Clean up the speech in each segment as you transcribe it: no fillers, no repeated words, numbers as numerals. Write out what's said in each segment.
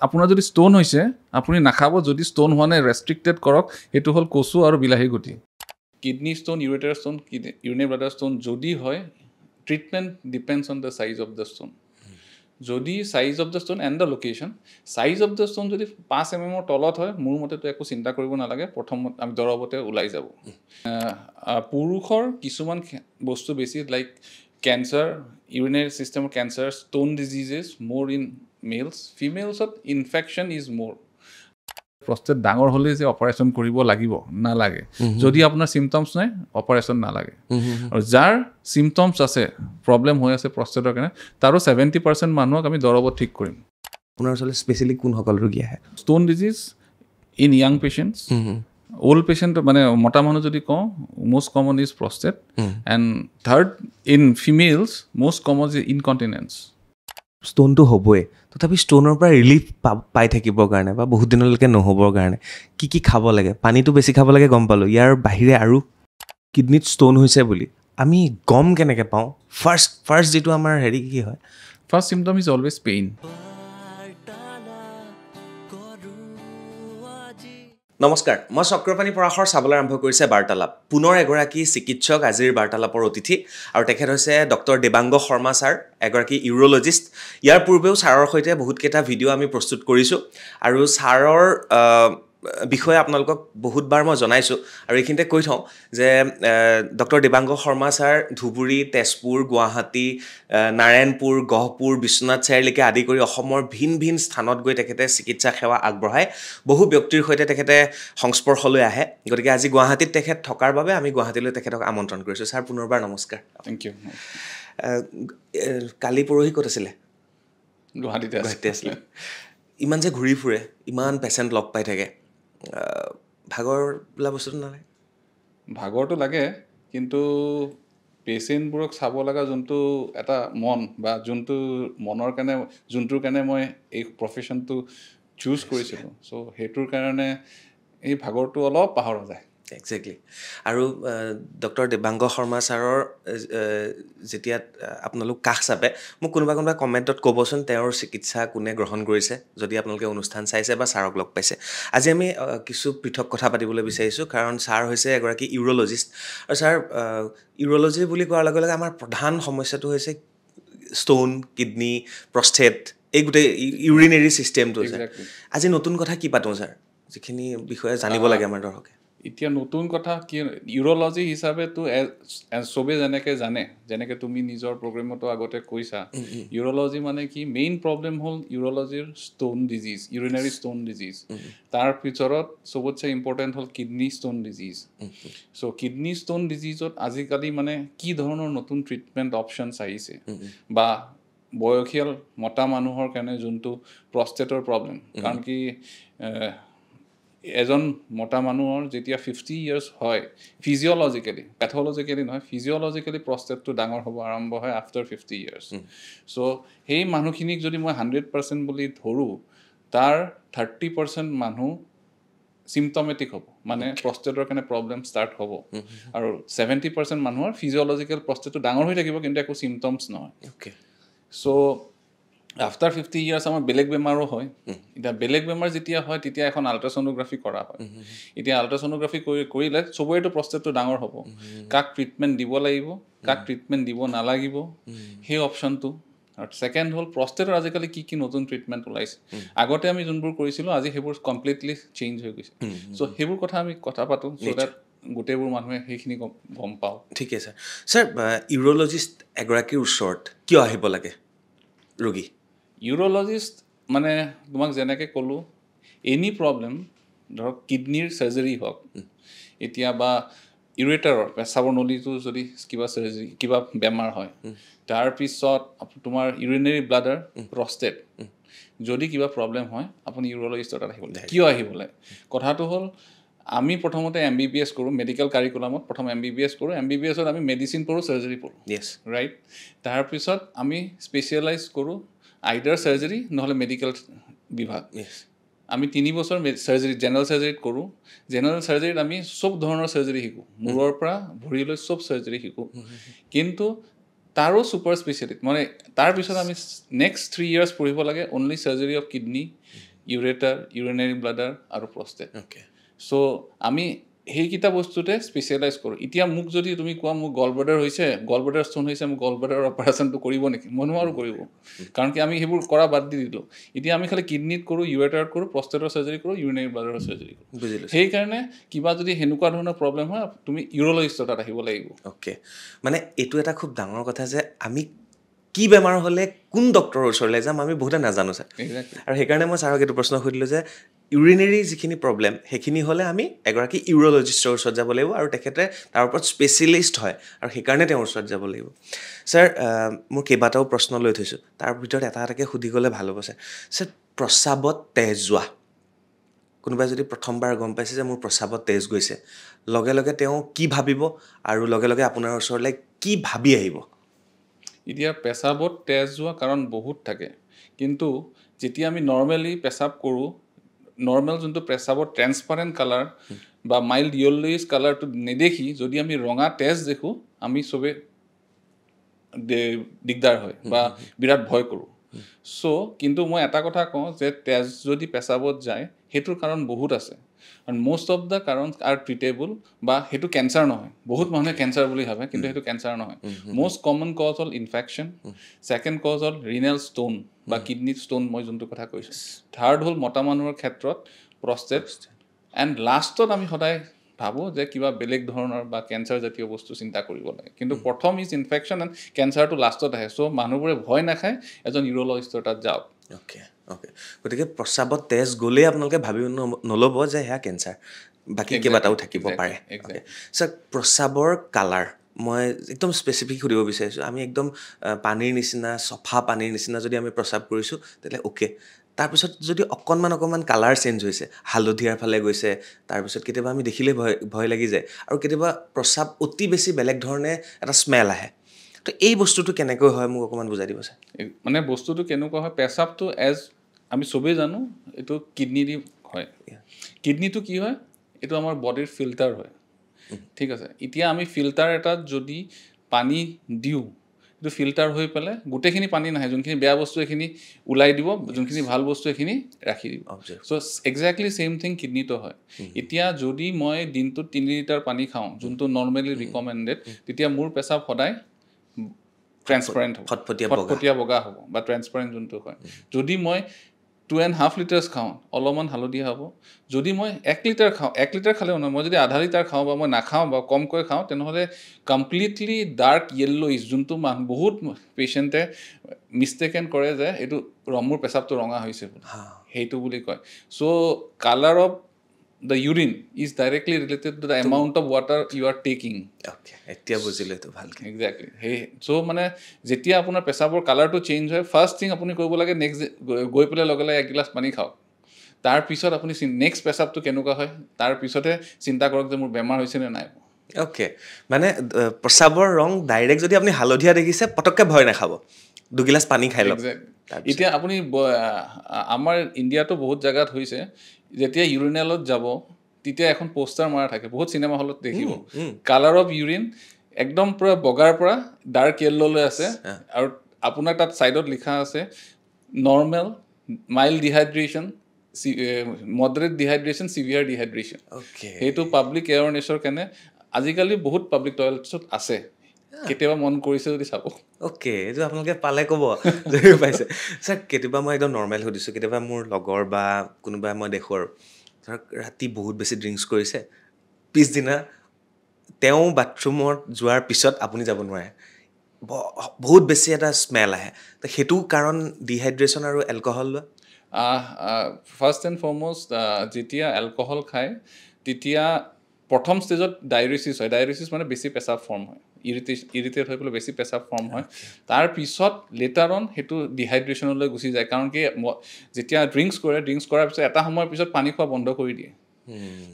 আপোনাৰ যদি ষ্টোন হৈছে আপুনি নাখাব যদি ষ্টোন হোৱা নাই ৰেষ্ট্ৰিক্টেড কৰক এইটো হ'ল কচু আৰু বিলাহী গুটি kidney stone ureter stone urinary bladder stone যদি হয় treatment depends on the size of the stone যদি size of the stone and the location size of the stone যদি 5 mm তলত হয় মোৰ মতেতো একো চিন্তা কৰিব নালাগে প্ৰথমত আমি দৰৱতে ওলাই যাব পুৰুষৰ কিছুমান বস্তু বেছি লাইক কেঞ্চাৰ ইউৰিনাৰী চিষ্টেমৰ cancer stone diseases more in males ফিমেলছত ইনফেকশ্যন ইজ মোৰ প্ৰস্টেট ডাঙৰ হ'লে যে অপাৰেশ্যন কৰিব লাগিব নালাগে যদি আপোনাৰ চিমটমছ নাই অপাৰেশ্যন নালাগে আৰু যাৰ চিমটমছ আছে প্ৰব্লেম হৈ আছে প্ৰস্টেটৰ কাৰণে তাৰো 70% মানুহক আমি দৰৱত ঠিক কৰিম আপোনাৰ ওচৰলৈ স্পেচিয়েলি কোনসকল ৰোগী আহে stone disease in young patients old patient মানে মটা মানুহ যদি কওঁ most common is prostate and third in females most common is incontinence ষ্টোনটো হ'বই তথাপি ষ্টোনৰ পৰা ৰিলিফ পাই থাকিবৰ কাৰণে বা বহুত দিনলৈকে নহ'বৰ কাৰণে কি খাব লাগে পানীটো বেছি খাব লাগে গম পালোঁ ইয়াৰ বাহিৰে আৰু কিডনিত ষ্টোন হৈছে বুলি আমি গম কেনেকৈ পাওঁ ফাৰ্ষ্ট যিটো আমাৰ হেৰি কি হয় first symptom is always pain নমস্কাৰ মই চক্ৰপাণী পৰাশৰ চাবলৈ আৰম্ভ কৰিছে বাৰ্তালাপ পুনৰ এগৰাকী চিকিৎসক আজিৰ বাৰ্তালাপৰ অতিথি আৰু তেখেত হৈছে ডক্টৰ দেৱাংগ শৰ্মা ছাৰ এগৰাকী ইউৰলজিষ্ট ইয়াৰ পূৰ্বেও ছাৰৰ সৈতে বহুতকেইটা ভিডিঅ' আমি প্ৰস্তুত কৰিছোঁ আৰু ছাৰৰ বিষয়ে আপোনালোকক বহুতবাৰ মই জনাইছোঁ আৰু এইখিনিতে কৈ থওঁ যে ডক্টৰ দেৱাংগ শৰ্মা ছাৰ ধুবুৰী তেজপুৰ গুৱাহাটী নাৰায়ণপুৰ গহপুৰ বিশ্বনাথ চাৰিআলিকে আদি কৰি অসমৰ ভিন ভিন স্থানত গৈ তেখেতে চিকিৎসা সেৱা আগবঢ়ায় বহু ব্যক্তিৰ সৈতে তেখেতে সংস্পৰ্শলৈ আহে গতিকে আজি গুৱাহাটীত তেখেত থকাৰ বাবে আমি গুৱাহাটীলৈ তেখেতক আমন্ত্ৰণ কৰিছোঁ ছাৰ পুনৰবাৰ নমস্কাৰ থেংক ইউ কালি পৰহি ক'ত আছিলে গুৱাহাটীতে আছিলে ইমান যে ঘূৰি ফুৰে ইমান পেচেণ্ট লগ পাই থাকে ভাগৰ বোলা বস্তুটো নালাগে ভাগৰটো লাগে কিন্তু পেচেণ্টবোৰক চাব লগা যোনটো এটা মন বা যোনটো মনৰ কাৰণে যোনটোৰ কাৰণে মই এই প্ৰফেশ্যনটো চুজ কৰিছিলোঁ চ' সেইটোৰ কাৰণে এই ভাগৰটো অলপ পাহৰা যায় একজেক্টলি আৰু ডক্টৰ দেৱাংগ শৰ্মা ছাৰৰ যেতিয়া আপোনালোক কাষ চাপে মোক কোনোবা কমেণ্টত ক'বচোন তেওঁৰ চিকিৎসা কোনে গ্ৰহণ কৰিছে যদি আপোনালোকে অনুষ্ঠান চাইছে বা ছাৰক লগ পাইছে আজি আমি কিছু পৃথক কথা পাতিবলৈ বিচাৰিছোঁ কাৰণ ছাৰ হৈছে এগৰাকী ইউৰলজিষ্ট আৰু ছাৰ ইউৰলজি বুলি কোৱাৰ লগে লগে আমাৰ প্ৰধান সমস্যাটো হৈছে ষ্টোন কিডনি প্ৰষ্টেট এই গোটেই ইউৰিনেৰী চিষ্টেমটো আজি নতুন কথা কি পাতোঁ ছাৰ যিখিনি বিষয়ে জানিব লাগে আমাৰ দৰ্শকে এতিয়া নতুন কথা কি ইউৰলজি হিচাপেতো চবেই যেনেকৈ তুমি নিজৰ প্ৰগ্ৰেমতো আগতে কৈছা ইউৰলজি মানে কি মেইন প্ৰব্লেম হ'ল ইউৰলজিৰ stone disease urinary stone disease তাৰ ভিতৰত চবতছে ইম্পৰ্টেণ্ট হ'ল kidney stone disease so' kidney stone ডিজিজত আজিকালি মানে কি ধৰণৰ নতুন ট্ৰিটমেণ্ট অপশ্যনছ আহিছে বা বয়সীয়াল মতা মানুহৰ কাৰণে যোনটো প্ৰষ্টেটৰ প্ৰব্লেম কাৰণ কি এজন মতা মানুহৰ যেতিয়া 50 years হয় ফিজিঅ'লজিকেলি পেথলজিকেলি নহয় ফিজিঅ'লজিকেলি প্ৰষ্টেটটো ডাঙৰ হ'ব আৰম্ভ হয় আফটাৰ 50 years চ' সেই মানুহখিনিক যদি মই 100% বুলি ধৰোঁ তাৰ 30% মানুহ চিমটমেটিক হ'ব মানে প্ৰষ্টেটৰ কাৰণে প্ৰব্লেম ষ্টাৰ্ট হ'ব আৰু 70% মানুহৰ ফিজিঅ'লজিকেল প্ৰষ্টেটটো ডাঙৰ হৈ থাকিব কিন্তু একো চিমটমছ নহয় চ' আফটাৰ 50 years আমাৰ বেলেগ বেমাৰো হয় এতিয়া বেলেগ বেমাৰ যেতিয়া হয় তেতিয়া এখন আল্ট্ৰাছ'ন'গ্ৰাফি কৰা হয় এতিয়া আল্ট্ৰাছ'ন'গ্ৰাফি কৰিলে চবৰেতো প্ৰষ্টেটটো ডাঙৰ হ'ব কাক ট্ৰিটমেণ্ট দিব লাগিব কাক ট্ৰিটমেণ্ট দিব নালাগিব সেই অপশ্যনটো আৰু ছেকেণ্ড হ'ল প্ৰষ্টেটৰ আজিকালি কি নতুন ট্ৰিটমেণ্ট ওলাইছে আগতে আমি যোনবোৰ কৰিছিলোঁ আজি সেইবোৰ কমপ্লিটলি চেঞ্জ হৈ গৈছে চ' সেইবোৰ কথা আমি কথা পাতোঁ চ' ডেট গোটেইবোৰ মানুহে সেইখিনি গম পাওঁ ঠিক আছে ছাৰ ইউৰলজিষ্ট এগৰাকীৰ ওচৰত কিয় আহিব লাগে ৰোগী ইউৰলজিষ্ট মানে তোমাক যেনেকৈ ক'লোঁ এনি প্ৰব্লেম ধৰক কিডনিৰ চাৰ্জাৰী হওক এতিয়া বা ইউৰেটাৰৰ পেচাবৰ নলীটো যদি কিবা চাৰ্জাৰী কিবা বেমাৰ হয় তাৰপিছত তোমাৰ ইউৰিনেৰী ব্লাডাৰ প্ৰষ্টেট যদি কিবা প্ৰব্লেম হয় আপুনি ইউৰলজিষ্টৰ তাত আহিব লাগে কিয় আহিব লাগে কথাটো হ'ল আমি প্ৰথমতে MBBS কৰোঁ মেডিকেল কাৰিকুলামত প্ৰথম MBBS কৰোঁ MBBSত আমি মেডিচিন পঢ়োঁ চাৰ্জাৰী পঢ়োঁ ৰাইট তাৰপিছত আমি স্পেচিয়েলাইজ কৰোঁ আইডাৰ চাৰ্জাৰী নহ'লে মেডিকেল বিভাগ আমি 3 বছৰ চাৰ্জাৰী জেনেৰেল চাৰ্জাৰীত কৰোঁ জেনেৰেল চাৰ্জাৰীত আমি চব ধৰণৰ চাৰ্জাৰী শিকোঁ মূৰৰ পৰা ভৰিলৈ চব চাৰ্জাৰী শিকোঁ কিন্তু তাৰো ছুপাৰ স্পেচিয়েলিষ্ট মানে তাৰপিছত আমি নেক্সট 3 years পঢ়িব লাগে only surgery of kidney ureter urinary bladder আৰু প্ৰষ্টেট অ'কে সো আমি সেইকেইটা বস্তুতে স্পেচিয়েলাইজ কৰোঁ এতিয়া মোক যদি তুমি কোৱা মোক গল ব্লাডাৰ হৈছে গল ব্লাডাৰ ষ্ট'ন হৈছে মোক গল ব্লাডাৰৰ অপাৰেশ্যনটো কৰিব নেকি মই নোৱাৰোঁ কৰিব কাৰণ কি আমি সেইবোৰ কৰা বাদ দি দিলোঁ এতিয়া আমি খালি কিডনিত কৰোঁ ইউৰেটাৰত কৰোঁ প্ৰষ্টেটৰ চাৰ্জাৰী কৰোঁ ইউৰিনাৰী ব্লাডাৰৰ চাৰ্জাৰী কৰোঁ বুজিলোঁ সেইকাৰণে কিবা যদি সেনেকুৱা ধৰণৰ প্ৰব্লেম হয় তুমি ইউৰলজিষ্টৰ তাত আহিব লাগিব অ'কে মানে এইটো এটা খুব ডাঙৰ কথা যে আমি কি বেমাৰ হ'লে কোন ডক্টৰৰ ওচৰলৈ যাম আমি বহুতে নাজানো ছাৰ আৰু সেইকাৰণে মই ছাৰক এইটো প্ৰশ্ন সুধিলোঁ যে ইউৰিনেৰী যিখিনি প্ৰব্লেম সেইখিনি হ'লে আমি এগৰাকী ইউৰলজিষ্টৰ ওচৰত যাব লাগিব আৰু তেখেতে তাৰ ওপৰত স্পেচিয়েলিষ্ট হয় আৰু সেইকাৰণে তেওঁৰ ওচৰত যাব লাগিব ছাৰ মোৰ কেইবাটাও প্ৰশ্ন লৈ থৈছোঁ তাৰ ভিতৰত এটা এটাকৈ সুধি গ'লে ভাল হ'ব ছাৰ প্ৰস্ৰাৱত তেজ যোৱা কোনোবাই যদি প্ৰথমবাৰ গম পাইছে যে মোৰ প্ৰস্ৰাৱত তেজ গৈছে লগে লগে তেওঁ কি ভাবিব আৰু লগে লগে আপোনাৰ ওচৰলৈ কি ভাবি আহিব এতিয়া পেচাবত তেজ যোৱা কাৰণ বহুত থাকে কিন্তু যেতিয়া আমি নৰ্মেলি পেচাব কৰোঁ নৰ্মেল যোনটো পেচাবত ট্ৰেন্সপাৰেণ্ট কালাৰ বা মাইল্ড য়েল্লোইছ কালাৰটো নেদেখি যদি আমি ৰঙা তেজ দেখোঁ আমি চবে দিগদাৰ হয় বা বিৰাট ভয় কৰোঁ কিন্তু মই এটা কথা কওঁ যে তেজ যদি পেচাবত যায় সেইটোৰ কাৰণ বহুত আছে আৰু most of the কাৰণ are treatable বা সেইটো কেঞ্চাৰ নহয় বহুত মানুহে কেঞ্চাৰ বুলি ভাবে কিন্তু সেইটো কেঞ্চাৰ নহয় most common cause হ'ল ইনফেকশ্যন ছেকেণ্ড কজ হ'ল ৰিনেল ষ্ট'ন বা কিডনি ষ্ট'ন মই যোনটো কথা কৈছোঁ থাৰ্ড হ'ল মতা মানুহৰ ক্ষেত্ৰত প্ৰষ্টেট এণ্ড লাষ্টত আমি সদায় ভাবোঁ যে কিবা বেলেগ ধৰণৰ বা কেঞ্চাৰ জাতীয় বস্তু চিন্তা কৰিব লাগে কিন্তু প্ৰথম ইজ ইনফেকশ্যন এণ্ড কেঞ্চাৰটো লাষ্টত আহে চ' মানুহবোৰে ভয় নাখায় এজন ইউৰলজিষ্টৰ তাত যাওক অ'কে অ'কে গতিকে প্ৰস্ৰাৱত তেজ গ'লেই আপোনালোকে ভাবি নল'ব যে সেয়া কেঞ্চাৰ বাকী কেইবাটাও থাকিব পাৰে ছাৰ প্ৰস্ৰাৱৰ কালাৰ মই একদম স্পেচিফিক সুধিব বিচাৰিছোঁ আমি একদম পানীৰ নিচিনা চফা পানীৰ নিচিনা যদি আমি প্ৰস্ৰাৱ কৰিছোঁ তেতিয়াহ'লে অ'কে তাৰপিছত যদি অকণমান কালাৰ চেঞ্জ হৈছে হালধীয়াৰ ফালে গৈছে তাৰপিছত কেতিয়াবা আমি দেখিলেই ভয় লাগি যায় আৰু কেতিয়াবা প্ৰস্ৰাৱ অতি বেছি বেলেগ ধৰণে এটা স্মেল আহে তো এই বস্তুটো কেনেকৈ হয় মোক অকণমান বুজাই দিব ছাৰ মানে বস্তুটো কেনেকুৱা হয় পেচাবটো আমি চবেই জানো এইটো কিডনি দি হয় কিডনিটো কি হয় এইটো আমাৰ বডিৰ ফিল্টাৰ হয় ঠিক আছে এতিয়া আমি ফিল্টাৰ এটাত যদি পানী দিওঁ এইটো ফিল্টাৰ হৈ পেলাই গোটেইখিনি পানী নাহে যোনখিনি বেয়া বস্তু এইখিনি ওলাই দিব যোনখিনি ভাল বস্তু এইখিনি ৰাখি দিব চ' এক্সেক্টলি ছেইম থিং কিডনিটো হয় এতিয়া যদি মই দিনটোত 3 লিটাৰ পানী খাওঁ যোনটো নৰ্মেলি ৰিকমেণ্ডেড তেতিয়া মোৰ পেচাব সদায় ট্ৰেন্সপাৰেণ্ট হ'ব ফটফটীয়া বগা হ'ব বা ট্ৰেন্সপাৰেণ্ট যোনটো হয় যদি মই 2.5 লিটাৰ্ছ খাওঁ অলপমান হালধীয়া হ'ব যদি মই 1 লিটাৰ খাওঁ 1 লিটাৰ খালেও নহয় মই যদি আধা লিটাৰ খাওঁ বা মই নাখাওঁ বা কমকৈ খাওঁ তেনেহ'লে কমপ্লিটলি ডাৰ্ক য়েল্লোইছ যোনটো বহুত পেচেণ্টে মিষ্টেকেন কৰে যে এইটো মোৰ পেচাবটো ৰঙা হৈছে সেইটো বুলি কয় so' colour of the urine is directly related to the amount of water you are taking okay এতিয়া বুজিলে তো ভালকৈ exactly hey so মানে যেতিয়া আপোনাৰ পেচাবৰ কালাৰটো চেঞ্জ হয় ফাৰ্ষ্ট থিং আপুনি কৰিব লাগে নেক্সট গৈ পেলাই লগে লগে 1 গিলাচ পানী খাওক তাৰ পিছত আপুনি নেক্সট পেচাবটো কেনেকুৱা হয় তাৰ পিছতে চিন্তা কৰক যে মোৰ বেমাৰ হৈছে নে নাই অ'কে মানে প্ৰস্ৰাৱৰ ৰং ডাইৰেক্ট যদি আপুনি হালধীয়া দেখিছে পটককৈ ভয় নাখাব 2 গিলাচ পানী খাই লওক এতিয়া আপুনি আমাৰ ইণ্ডিয়াতো বহুত জেগাত হৈছে যেতিয়া ইউৰিনেলত যাব তেতিয়া এখন পোষ্টাৰ মাৰা থাকে বহুত চিনেমা হলত দেখিব কালাৰ অফ ইউৰিন একদম পুৰা বগাৰ পৰা ডাৰ্ক য়েল্ল'লৈ আছে আৰু আপোনাৰ তাত ছাইডত লিখা আছে normal mild dehydration moderate dehydration severe dehydration সেইটো পাব্লিক এৱাৰনেছৰ কাৰণে আজিকালি বহুত পাব্লিক টয়লেটছত আছে কেতিয়াবা মন কৰিছে যদি চাব অ'কে এইটো আপোনালোকে পালে ক'ব যদি পাইছে ছাৰ কেতিয়াবা মই একদম নৰ্মেল সুধিছোঁ কেতিয়াবা মোৰ লগৰ বা কোনোবাই মই দেখোঁ আৰু ধৰক ৰাতি বহুত বেছি ড্ৰিংকছ কৰিছে পিছদিনা তেওঁ বাথৰুমত যোৱাৰ পিছত আপুনি যাব নোৱাৰে বহুত বেছি এটা স্মেল আহে তো সেইটো কাৰণ ডিহাইড্ৰেশ্যন আৰু এলকহল লোৱা ফাৰ্ষ্ট এণ্ড ফৰমষ্ট যেতিয়া এলকহল খায় তেতিয়া প্ৰথম ষ্টেজত ডায়েৰিচিছ হয় ডায়েৰিচিছ মানে বেছি পেচাব ফৰ্ম হয় ইৰিটেট হৈ পেলাই বেছি পেচাব ফৰ্ম হয় তাৰপিছত লেটাৰ অন সেইটো ডিহাইড্ৰেশ্যনলৈ গুচি যায় কাৰণ কি যেতিয়া ড্ৰিংকছ কৰাৰ পিছত এটা সময়ৰ পিছত পানী খোৱা বন্ধ কৰি দিয়ে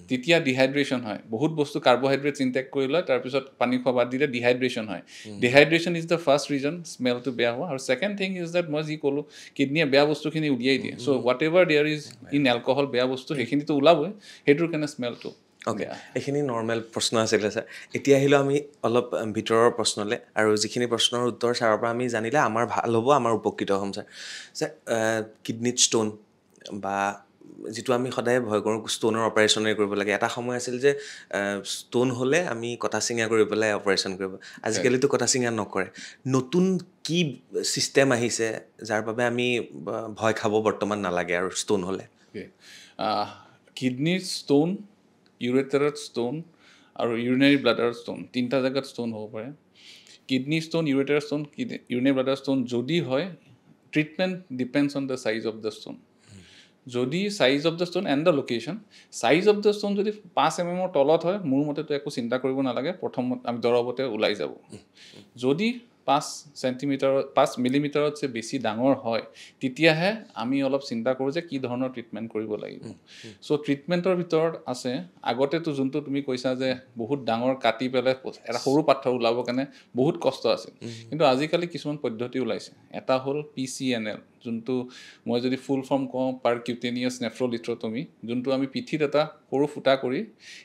তেতিয়া ডিহাইড্ৰেশ্যন হয় বহুত বস্তু কাৰ্বহাইড্ৰেটছ ইনটেক কৰি লয় তাৰপিছত পানী খোৱা বাদ দিলে ডিহাইড্ৰেশ্যন হয় dehydration is the first reason স্মেলটো বেয়া হোৱা আৰু ছেকেণ্ড থিং ইজ দেট মই যি ক'লোঁ কিডনীয়ে বেয়া বস্তুখিনি উলিয়াই দিয়ে so' whatever there is in alcohol বেয়া বস্তু সেইখিনিতো ওলাবই সেইটোৰ কাৰণে স্মেলটো অ'কে এইখিনি নৰ্মেল প্ৰশ্ন আছিলে ছাৰ এতিয়া আহিলোঁ আমি অলপ ভিতৰৰ প্ৰশ্নলৈ আৰু যিখিনি প্ৰশ্নৰ উত্তৰ ছাৰৰ পৰা আমি জানিলে আমাৰ ভাল হ'ব আমাৰ উপকৃত হ'ম ছাৰ কিডনীত ষ্ট'ন বা যিটো আমি সদায় ভয় কৰোঁ ষ্টোনৰ অপাৰেশ্যনে কৰিব লাগে এটা সময় আছিল যে ষ্টোন হ'লে আমি কটা চিঙা কৰি পেলাই অপাৰেশ্যন কৰিব আজিকালিতো কটা চিঙা নকৰে নতুন কি ছিষ্টেম আহিছে যাৰ বাবে আমি ভয় খাব বৰ্তমান নালাগে আৰু ষ্টোন হ'লে কিডনিৰ ষ্টোন ইউৰেটাৰৰ ষ্টোন আৰু ইউৰিনাৰী ব্লাডাৰ ষ্টোন তিনিটা জেগাত ষ্টোন হ'ব পাৰে kidney stone ureter stone urinary bladder stone যদি হয় treatment depends on the size of the stone যদি size of the stone and the location size of the stone যদি 5 mm তলত হয় মোৰ মতেতো একো চিন্তা কৰিব নালাগে প্ৰথমত আমি দৰৱতে ওলাই যাব যদি 5 মিলিমিটাৰতছে বেছি ডাঙৰ হয় তেতিয়াহে আমি অলপ চিন্তা কৰোঁ যে কি ধৰণৰ ট্ৰিটমেণ্ট কৰিব লাগিব চ' ট্ৰিটমেণ্টৰ ভিতৰত আছে আগতেতো যোনটো তুমি কৈছা যে বহুত ডাঙৰ কাটি পেলাই এটা সৰু পাথৰ ওলাবৰ কাৰণে বহুত কষ্ট আছিল কিন্তু আজিকালি কিছুমান পদ্ধতি ওলাইছে এটা হ'ল PCNL যোনটো মই যদি ফুল ফৰ্ম কওঁ পাৰকিউটেনিয়াছ নেফ্ৰলিথ্ৰটমি যোনটো আমি পিঠিত এটা সৰু ফুটা কৰি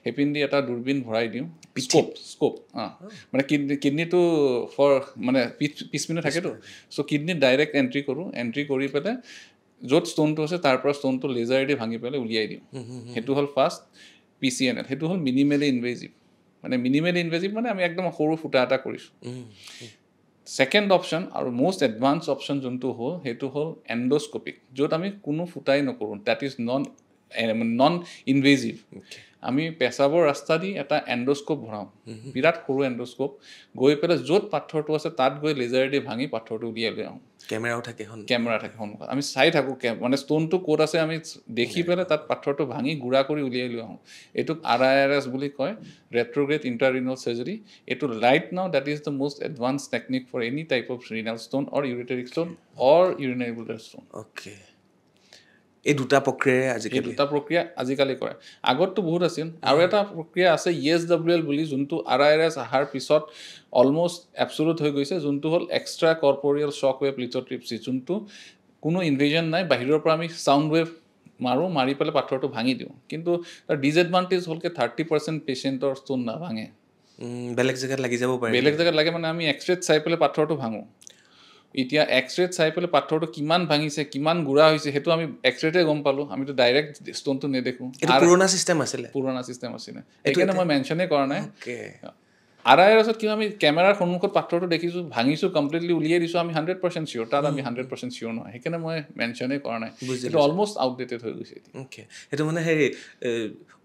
হেপিন্দি এটা দূৰবীন ভৰাই দিওঁ স্কোপ মানে কিডনিটো ফৰ মানে পিছপিনে থাকেতো চ' কিডনিত ডাইৰেক্ট এণ্ট্ৰি কৰি পেলাই য'ত ষ্টোনটো আছে তাৰ পৰা ষ্টোনটো লেজাৰেদি ভাঙি পেলাই উলিয়াই দিওঁ সেইটো হ'ল ফাৰ্ষ্ট PCNL সেইটো হ'ল মিনিমেলি ইনভেজিভ মানে আমি একদম সৰু ফুটা এটা কৰিছোঁ ছেকেণ্ড অপশ্যন আৰু মষ্ট এডভান্স অপশ্যন যোনটো হ'ল সেইটো হ'ল এণ্ডস্কোপিক য'ত আমি কোনো ফুটাই নকৰোঁ ডেট ইজ নন ইনভেজিভ আমি পেচাবৰ ৰাস্তা দি এটা এণ্ডস্কোপ ভৰাওঁ বিৰাট সৰু এণ্ডস্কোপ গৈ পেলাই য'ত পাথৰটো আছে তাত গৈ লেজাৰেদি ভাঙি পাথৰটো উলিয়াই লৈ আহোঁ কেমেৰা থাকে সন্মুখত আমি চাই থাকোঁ মানে ষ্টোনটো ক'ত আছে আমি দেখি পেলাই তাত পাথৰটো ভাঙি গুড়া কৰি উলিয়াই লৈ আহোঁ এইটোক RIRS বুলি কয় ৰেট্ৰগ্ৰেড ইণ্টাৰৰিনাল চাৰ্জাৰী এইটো right now that is the most advance technique for any type of renal stone or ureteric stone or urinary bladder stone এই দুটা প্ৰক্ৰিয়া আজিকালি কৰে আগততো বহুত আছিল আৰু এটা প্ৰক্ৰিয়া আছে ESWL বুলি যোনটো RIRS অহাৰ পিছত অলমষ্ট এবছলুট হৈ গৈছে যোনটো হ'ল এক্সট্ৰা কৰ্পৰিয়েল শ্বক ৱেভ লিথ'ট্ৰিপচি যোনটো কোনো ইনভেজন নাই বাহিৰৰ পৰা আমি চাউণ্ড ৱেভ মাৰি পেলাই পাথৰটো ভাঙি দিওঁ কিন্তু তাৰ ডিজএডভান্টেজ হ'ল কি 30% পেচেণ্টৰ ষ্টোন নাভাঙে বেলেগ জেগাত লাগি যাব পাৰে বেলেগ জেগাত লাগে মানে আমি এক্সৰেত চাই পেলাই পাথৰটো ভাঙোঁ এতিয়া এক্সৰেত চাই পেলাই পাথৰটো কিমান ভাঙিছে কিমান গুড়া হৈছে সেইটো আমি এক্সৰেতে গম পালোঁ আমিতো ডাইৰেক্ট ষ্টোনটো নেদেখোঁ পুৰণা চিষ্টেম আছিলে সেইকাৰণে মই মেনশ্যনেই কৰা নাই RIRSত কিয় আমি কেমেৰাৰ সন্মুখত পাথৰটো দেখিছোঁ ভাঙিছোঁ কমপ্লিটলি উলিয়াই দিছোঁ আমি 100% চিয়'ৰ তাত আমি 100% চিয়'ৰ নহয় সেইকাৰণে মই মেনশ্যনেই কৰা নাই এইটো অলমষ্ট আউটডেটেড হৈ গৈছে সেইটো মানে হেৰি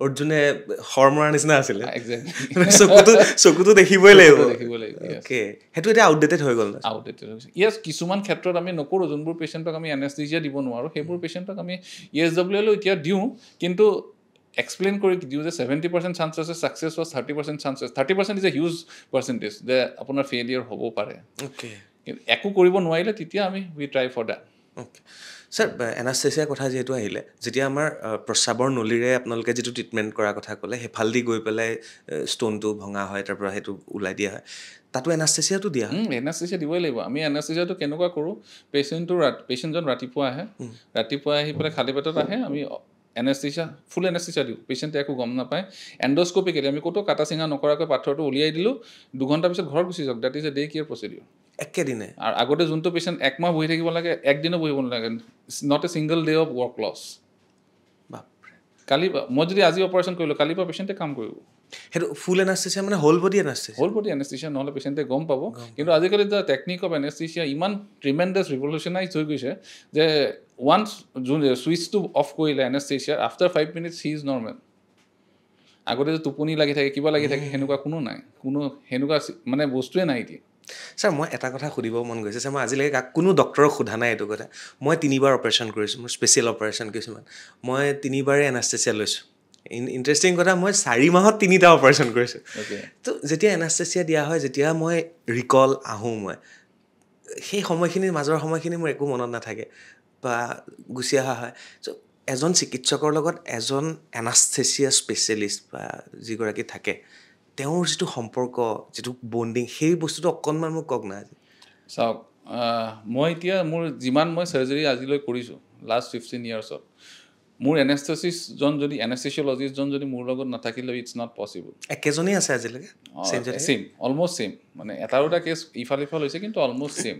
অৰ্জুনে শৰ মৰাৰ নিচিনা আছিলে চকুটো দেখিবই লাগিব সেইটো এতিয়া আউটডেটেড হৈ গ'ল ইয়েছ কিছুমান ক্ষেত্ৰত আমি নকৰোঁ যোনবোৰ পেচেণ্টক আমি এনেস্থেচিয়া দিব নোৱাৰোঁ সেইবোৰ পেচেণ্টক আমি ESWL এতিয়া দিওঁ কিন্তু এক্সপ্লেইন কৰি দিওঁ যে 70% চান্স আছে ছাকচেছ হোৱা 30% চান্স আছে 30% ইজ এ হিউজ পাৰ্চেণ্টেজ যে আপোনাৰ ফেইলিয়ৰ হ'ব পাৰে কিন্তু একো কৰিব নোৱাৰিলে তেতিয়া আমি উই ট্ৰাই ফৰ ডেট ছাৰ এনাস্থেচিয়াৰ কথা যিহেতু আহিলে যেতিয়া আমাৰ প্ৰস্ৰাৱৰ নলীৰে আপোনালোকে যিটো ট্ৰিটমেণ্ট কৰাৰ কথা ক'লে সেইফালেদি গৈ পেলাই ষ্টোনটো ভঙা হয় তাৰ পৰা সেইটো ওলাই দিয়া হয় তাতো এনাস্থেচিয়াটো দিয়া হয় এনাস্থেচিয়া দিবই লাগিব আমি এনাস্থেচিয়াটো কেনেকুৱা কৰোঁ পেচেণ্টজন ৰাতিপুৱা আহি পেলাই খালী পেটত আহে আমি এনাস্থেচিয়া ফুল এনাস্থেচিয়া দিওঁ পেচেণ্টে একো গম নাপায় এণ্ডস্কোপিকেলি আমি ক'তো কাটা চিঙা নকৰাকৈ পাথৰটো উলিয়াই দিলোঁ 2 ঘণ্টাৰ পিছত ঘৰত গুচি যাওক that is a day care procedure একেদিনে আৰু আগতে যোনটো পেচেণ্ট 1 মাহ বহি থাকিব লাগে একদিনো বহিব নালাগে not a single day of work loss কালি মই যদি আজি অপাৰেশ্যন কৰিলোঁ কালিৰ পৰা পেচেণ্টে কাম কৰিব সেইটো ফুল এনাস্থেচিয়া মানে হোল বডি এনাস্থেচিয়া নহ'লে পেচেণ্টে গম পাব কিন্তু আজিকালি দ্য টেকনিক অফ এনাস্থেচিয়া ইমান ট্ৰিমেণ্ডাছ ৰিভলিউচনাইজ হৈ গৈছে যে ওৱান্স ছুইচটো অফ কৰিলে এনাস্থেচিয়াৰ after 5 minutes he is normal আগতে যে টোপনি লাগি থাকে কিবা লাগি থাকে সেনেকুৱা কোনো নাই কোনো সেনেকুৱা মানে বস্তুৱে নাই এতিয়া ছাৰ মই এটা কথা সুধিব মন গৈছে ছাৰ মই আজিলৈকে কোনো ডক্টৰক সোধা নাই এইটো কথা মই 3বাৰ অপাৰেশ্যন কৰিছোঁ মোৰ স্পেচিয়েল অপাৰেশ্যন কিছুমান মই 3বাৰেই এনাস্থেচিয়া লৈছোঁ ইণ্টাৰেষ্টিং কথা মই 4 মাহত 3টা অপাৰেশ্যন কৰিছোঁ তো যেতিয়া এনাস্থেচিয়া দিয়া হয় যেতিয়া মই ৰিকল আহোঁ মই সেই সময়খিনিৰ মাজৰ সময়খিনি মোৰ একো মনত নাথাকে বা গুচি অহা হয় চ' এজন চিকিৎসকৰ লগত এজন এনাস্থেচিয়া স্পেচিয়েলিষ্ট বা যিগৰাকী থাকে তেওঁৰ যিটো সম্পৰ্ক যিটো বণ্ডিং সেই বস্তুটো অকণমান মোক কওক না চাওক মই এতিয়া মোৰ যিমান মই চাৰ্জাৰী আজিলৈ কৰিছোঁ লাষ্ট 15 ইয়াৰ্ছত মোৰ এনাস্থেচিষ্টজন যদি এনাস্থেচিয়লজিষ্টজন যদি মোৰ লগত নাথাকিলে ইটছ নট পচিবল একেজনেই আছে আজিলৈকে ছেম অলমষ্ট ছেম মানে এটা দুটা কেছ ইফাল হৈছে কিন্তু অলমষ্ট ছেম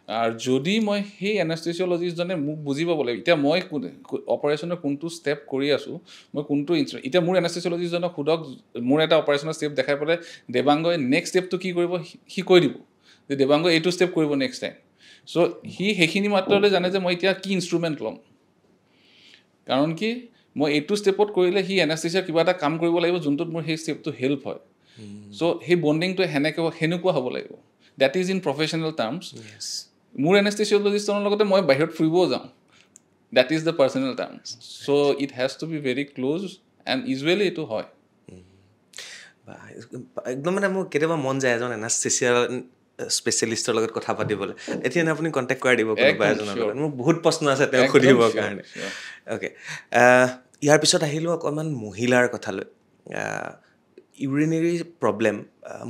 আৰু যদি মই সেই এনাস্থেচিয়লজিষ্টজনে মোক বুজি পাব লাগিব এতিয়া মই অপাৰেশ্যনৰ কোনটো ষ্টেপ কৰি আছোঁ মই কোনটো এতিয়া মোৰ এনাস্থেচিয়লজিষ্টজনক সোধক মোৰ এটা অপাৰেশ্যনৰ ষ্টেপ দেখাই পেলাই দেৱাংগই নেক্সট ষ্টেপটো কি কৰিব সি কৈ দিব যে দেৱাংগই এইটো ষ্টেপ কৰিব নেক্সট টাইম চ' সি সেইখিনি মাত্ৰতে জানে যে মই এতিয়া কি ইনষ্ট্ৰুমেণ্ট ল'ম কাৰণ কি মই এইটো ষ্টেপত কৰিলে সি এনাস্থেচিয়াৰ কিবা এটা কাম কৰিব লাগিব যোনটোত মোৰ সেই ষ্টেপটো হেল্প হয় চ' সেই বণ্ডিংটো সেনেকুৱা হ'ব লাগিব that is in professional terms মোৰ এনাস্থেচিয়লজিষ্টৰ লগতে মই বাহিৰত ফুৰিবও যাওঁ that is the personal terms so' it has to be very close and usually এইটো হয় একদম মানে মোৰ কেতিয়াবা মন যায় এজন এনাস্থেচিয়া স্পেচিয়েলিষ্টৰ লগত কথা পাতিবলৈ এতিয়া আপুনি কণ্টেক্ট কৰাই দিব কোনোবা এজনৰ লগত মোৰ বহুত প্ৰশ্ন আছে তেওঁক সুধিবৰ কাৰণে অ'কে ইয়াৰ পিছত আহিলোঁ অকণমান মহিলাৰ কথালৈ ইউৰিনেৰী প্ৰব্লেম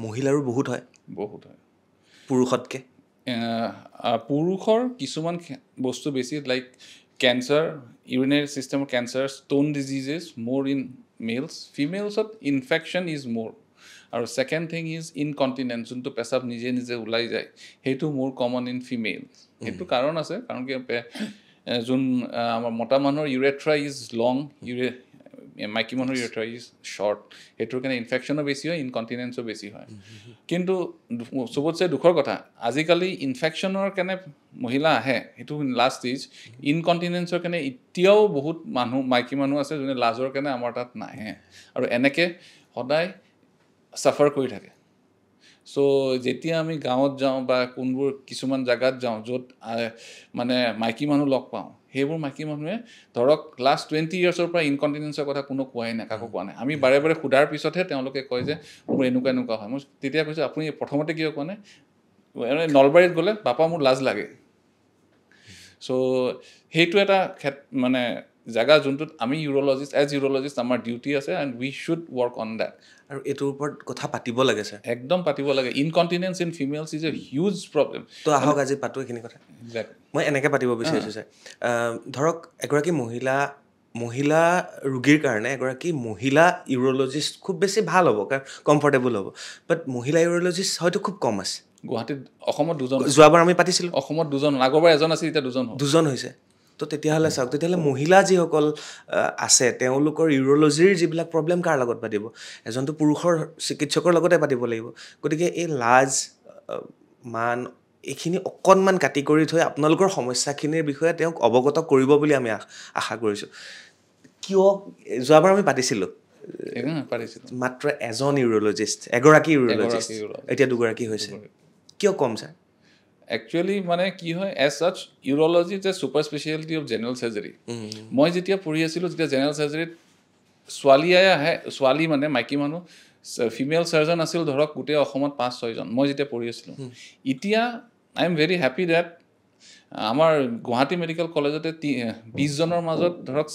মহিলাৰো বহুত হয় পুৰুষতকৈ পুৰুষৰ কিছুমান বস্তু বেছি লাইক কেঞ্চাৰ ইউৰিনেৰী ছিষ্টেমৰ cancer stone diseases more in males ফিমেলছত ইনফেকশ্যন ইজ মোৰ আৰু ছেকেণ্ড থিং ইজ ইনকণ্টিনেঞ্চ যোনটো পেচাব নিজে নিজে ওলাই যায় সেইটো মোৰ কমন ইন ফিমেল সেইটো কাৰণ আছে কাৰণ কি যোন আমাৰ মতা মানুহৰ ইউৰেথ্ৰা ইজ লং মাইকী মানুহৰ ইউৰেথ্ৰা ইজ শ্বৰ্ট সেইটোৰ কাৰণে ইনফেকশ্যনো বেছি হয় ইনকণ্টিনেঞ্চো বেছি হয় কিন্তু চবতছে দুখৰ কথা আজিকালি ইনফেকশ্যনৰ কাৰণে মহিলা আহে সেইটো লাষ্ট ষ্টেজ ইনকণ্টিনেঞ্চৰ কাৰণে এতিয়াও বহুত মাইকী মানুহ আছে যোনে লাজৰ কাৰণে আমাৰ তাত নাহে আৰু এনেকৈ সদায় ছাফাৰ কৰি থাকে চ' যেতিয়া আমি গাঁৱত যাওঁ বা কোনবোৰ কিছুমান জেগাত যাওঁ য'ত মানে মাইকী মানুহ লগ পাওঁ সেইবোৰ মাইকী মানুহে ধৰক লাষ্ট 20 yearsৰ পৰা ইনকণ্টিনেঞ্চৰ কথা কোনো কোৱাই নাই কাকো কোৱা নাই আমি বাৰে বাৰে সোধাৰ পিছতহে তেওঁলোকে কয় যে মোৰ এনেকুৱা হয় মই তেতিয়া কৈছোঁ আপুনি প্ৰথমতে কিয় কোৱা নাই নলবাৰীত গ'লে বাপা মোৰ লাজ লাগে চ' সেইটো এটা মানে জেগা যোনটোত আমি ইউৰলজিষ্ট আমাৰ ডিউটি আছে and we should work on that আৰু এইটোৰ ওপৰত কথা পাতিব লাগে ছাৰ একদম পাতিব লাগে incontinence in females is a huge problem তো আহক আজি পাতোঁ এইখিনি কথা মই এনেকৈ পাতিব বিচাৰিছোঁ ছাৰ ধৰক এগৰাকী মহিলা ৰোগীৰ কাৰণে এগৰাকী মহিলা ইউৰলজিষ্ট খুব বেছি ভাল হ'ব কাৰণ কমফৰ্টেবল হ'ব বাট মহিলা ইউৰলজিষ্ট হয়তো খুব কম আছে গুৱাহাটীত অসমত 2জন যোৱাবাৰ আমি পাতিছিলোঁ অসমত 2জন আগৰবাৰ এজন আছিল এতিয়া 2জন হৈছে তো তেতিয়াহ'লে চাওক তেতিয়াহ'লে মহিলা যিসকল আছে তেওঁলোকৰ ইউৰলজিৰ যিবিলাক প্ৰব্লেম কাৰ লগত পাতিব এজনটো পুৰুষৰ চিকিৎসকৰ লগতে পাতিব লাগিব গতিকে এই লাজ মান এইখিনি অকণমান কাটি কৰি থৈ আপোনালোকৰ সমস্যাখিনিৰ বিষয়ে তেওঁক অৱগত কৰিব বুলি আমি আশা কৰিছোঁ কিয় যোৱাবাৰ আমি পাতিছিলোঁ মাত্ৰ এগৰাকী ইউৰলজিষ্ট এতিয়া 2গৰাকী হৈছে কিয় কম ছাৰ একচুৱেলি মানে কি হয় as such urology is a super speciality of general surgery মই যেতিয়া পঢ়ি আছিলোঁ তেতিয়া জেনেৰেল চাৰ্জাৰীত ছোৱালী মানে মাইকী মানুহ ফিমেল চাৰ্জন আছিল ধৰক গোটেই অসমত 5-6জন মই যেতিয়া পঢ়ি আছিলোঁ এতিয়া I am very happy that আমাৰ গুৱাহাটী মেডিকেল কলেজতে 20জনৰ মাজত ধৰক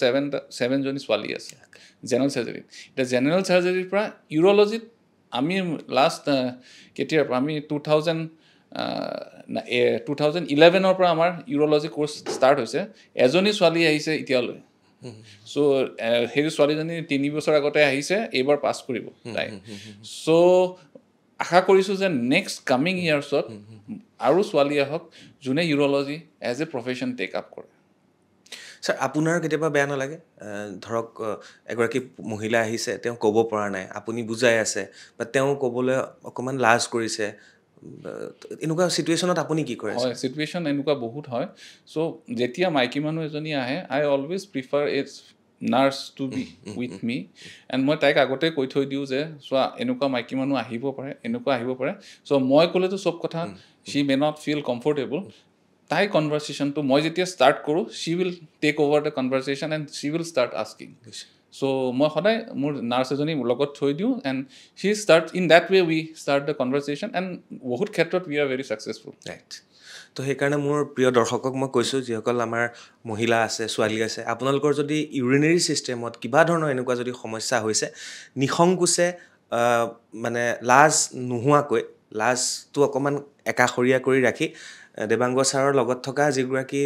7জনী ছোৱালী আছে জেনেৰেল চাৰ্জাৰীত এতিয়া জেনেৰেল চাৰ্জাৰীৰ পৰা ইউৰলজিত আমি লাষ্ট কেতিয়াৰ পৰা আমি 2011ৰ পৰা আমাৰ ইউৰলজি কোৰ্চ ষ্টাৰ্ট হৈছে এজনী ছোৱালী আহিছে এতিয়ালৈ চ' সেই ছোৱালীজনী 3 বছৰ আগতে আহিছে এইবাৰ পাছ কৰিব তাই চ' আশা কৰিছোঁ যে নেক্সট কামিং ইয়াৰ্ছত আৰু ছোৱালী আহক যোনে urology as a profession take up কৰে ছাৰ আপোনাৰ কেতিয়াবা বেয়া নালাগে ধৰক এগৰাকী মহিলা আহিছে তেওঁ ক'ব পৰা নাই আপুনি বুজাই আছে বা তেওঁ ক'বলৈ অকণমান লাজ কৰিছে এনেকুৱা চিটুৱেশ্যনত আপুনি কি কৰে হয় চিটুৱেশ্যন এনেকুৱা বহুত হয় চ' যেতিয়া মাইকী মানুহ এজনী আহে I always prefer nurse to be with me and মই তাইক আগতে কৈ থৈ দিওঁ যে চোৱা এনেকুৱা মাইকী মানুহ আহিব পাৰে চ' মই ক'লেতো চব কথা she may not feel comfortable তাই কনভাৰ্চেশ্যনটো মই যেতিয়া ষ্টাৰ্ট কৰোঁ she will take over the conversation and she will start asking so' মই সদায় মোৰ নাৰ্ছ এজনী লগত থৈ দিওঁ and she start in that way we start the conversation and বহুত ক্ষেত্ৰত we are very successful right তো সেইকাৰণে মোৰ প্ৰিয় দৰ্শকক মই কৈছোঁ যিসকল আমাৰ মহিলা আছে ছোৱালী আছে আপোনালোকৰ যদি ইউৰিনেৰী ছিষ্টেমত কিবা ধৰণৰ এনেকুৱা যদি সমস্যা হৈছে নিসংকোচে মানে লাজ নোহোৱাকৈ লাজটো অকণমান একাষৰীয়া কৰি ৰাখি দেৱাংগ ছাৰৰ লগত থকা যিগৰাকী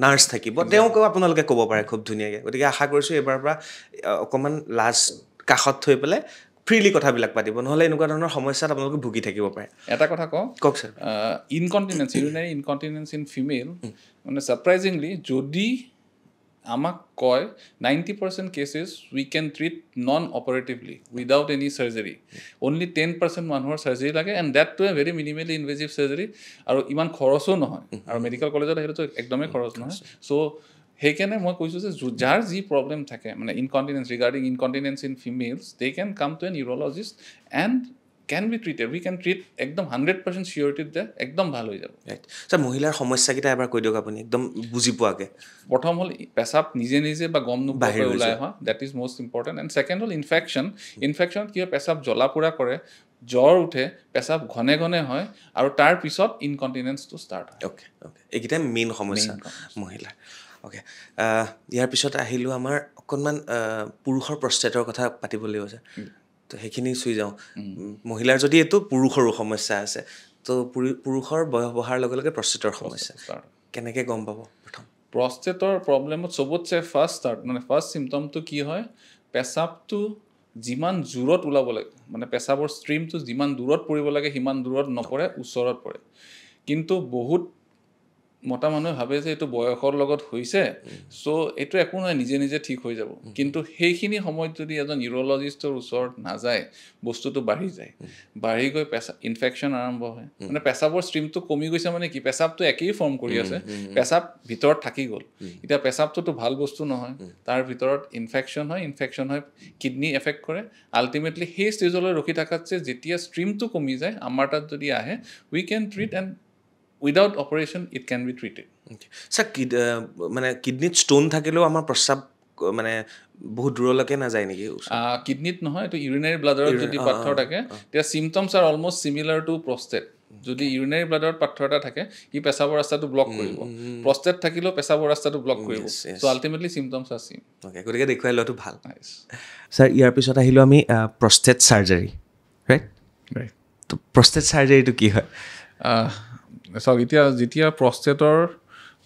নাৰ্ছ থাকিব তেওঁকো আপোনালোকে ক'ব পাৰে খুব ধুনীয়াকৈ গতিকে আশা কৰিছোঁ এইবাৰৰ পৰা অকণমান লাজ কাষত থৈ পেলাই ফ্ৰীলি কথাবিলাক পাতিব নহ'লে এনেকুৱা ধৰণৰ সমস্যাত আপোনালোকে ভুগি থাকিব পাৰে এটা কথা কওক sir incontinence urinary incontinence in female মানে ছাৰপ্ৰাইজিংলি যদি আমাক কয় 90% cases we can treat non operatively without any surgery only 10% মানুহৰ চাৰ্জাৰী লাগে and that to a very minimally invasive surgery আৰু ইমান খৰচো নহয় আৰু মেডিকেল কলেজত আহিলেতো একদমেই খৰচ নহয় চ' সেইকাৰণে মই কৈছোঁ যে যাৰ যি প্ৰব্লেম থাকে মানে ইনকণ্টিনেঞ্চ regarding ইনকণ্টিনেঞ্চ in ফিমেলছ they can come to a neurologist and can be treated we can treat একদম 100% চিয়ৰিটিত দে একদম ভাল হৈ যাব ছাৰ মহিলাৰ সমস্যাকেইটা এবাৰ কৈ দিয়ক আপুনি একদম বুজি পোৱাকৈ প্ৰথম হ'ল পেচাব নিজে নিজে বা গম নোপোৱাকৈ ওলাই অহা that is most important and second হ'ল ইনফেকশ্যনত কি হয় পেচাব জ্বলা পোৰা কৰে জ্বৰ উঠে পেচাব ঘনে ঘনে হয় আৰু তাৰপিছত ইনকণ্টিনেঞ্চটো ষ্টাৰ্ট হয় অ'কে এইকেইটাই মেইন সমস্যা মহিলাৰ অ'কে ইয়াৰ পিছত আহিলোঁ আমাৰ অকণমান পুৰুষৰ প্ৰষ্টেটৰ কথা পাতিব লাগিব ছাৰ তো সেইখিনি চুই যাওঁ মহিলাৰ যদি এইটো পুৰুষৰো সমস্যা আছে তো পুৰুষৰ বয়স বঢ়াৰ লগে লগে প্ৰষ্টেটৰ সমস্যা কেনেকৈ গম পাব প্ৰথম প্ৰষ্টেটৰ প্ৰব্লেমত চবতছে ফাৰ্ষ্ট চিমটমটো কি হয় পেচাবটো যিমান জোৰত ওলাব লাগে মানে পেচাবৰ ষ্ট্ৰীমটো যিমান দূৰত পৰিব লাগে সিমান দূৰত নপৰে ওচৰত পৰে কিন্তু বহুত মতা মানুহে ভাবে যে এইটো বয়সৰ লগত হৈছে চ' এইটো একো নহয় নিজে নিজে ঠিক হৈ যাব কিন্তু সেইখিনি সময়ত যদি এজন নিউৰলজিষ্টৰ ওচৰত নাযায় বস্তুটো বাঢ়ি যায় বাঢ়ি গৈ ইনফেকশ্যন আৰম্ভ হয় মানে পেচাবৰ ষ্ট্ৰীমটো কমি গৈছে মানে কি পেচাবটো একেই ফৰ্ম কৰি আছে পেচাব ভিতৰত থাকি গ'ল এতিয়া পেচাবটোতো ভাল বস্তু নহয় তাৰ ভিতৰত ইনফেকশ্যন হয় কিডনি এফেক্ট কৰে আল্টিমেটলি সেই ষ্টেজলৈ ৰখি থকাতছে যেতিয়া ষ্ট্ৰীমটো কমি যায় আমাৰ তাত যদি আহে we can treat and without operation it can be treated sir মানে কিডনিত ষ্টোন থাকিলেও আমাৰ প্ৰস্ৰাৱ মানে বহুত দূৰলৈকে নাযায় নেকি কিডনিত নহয় এইটো ইউৰিনাৰী ব্লাডাৰত যদি পাথৰ থাকে তেতিয়া symptoms are almost similar to prostate যদি ইউৰিনাৰী ব্লাডাৰত পাথৰ এটা থাকে ই পেচাবৰ ৰাস্তাটো ব্লক কৰিব প্ৰষ্টেট থাকিলেও পেচাবৰ ৰাস্তাটো ব্লক কৰিব চ' আল্টিমেটলি চিমটমছ আৰ চেম গতিকে দেখুৱাই লোৱাটো ভাল ছাৰ ইয়াৰ পিছত আহিলোঁ আমি প্ৰষ্টেট চাৰ্জাৰী ৰাইট তো প্ৰষ্টেট চাৰ্জাৰীটো কি হয় চাওক এতিয়া যেতিয়া প্ৰষ্টেটৰ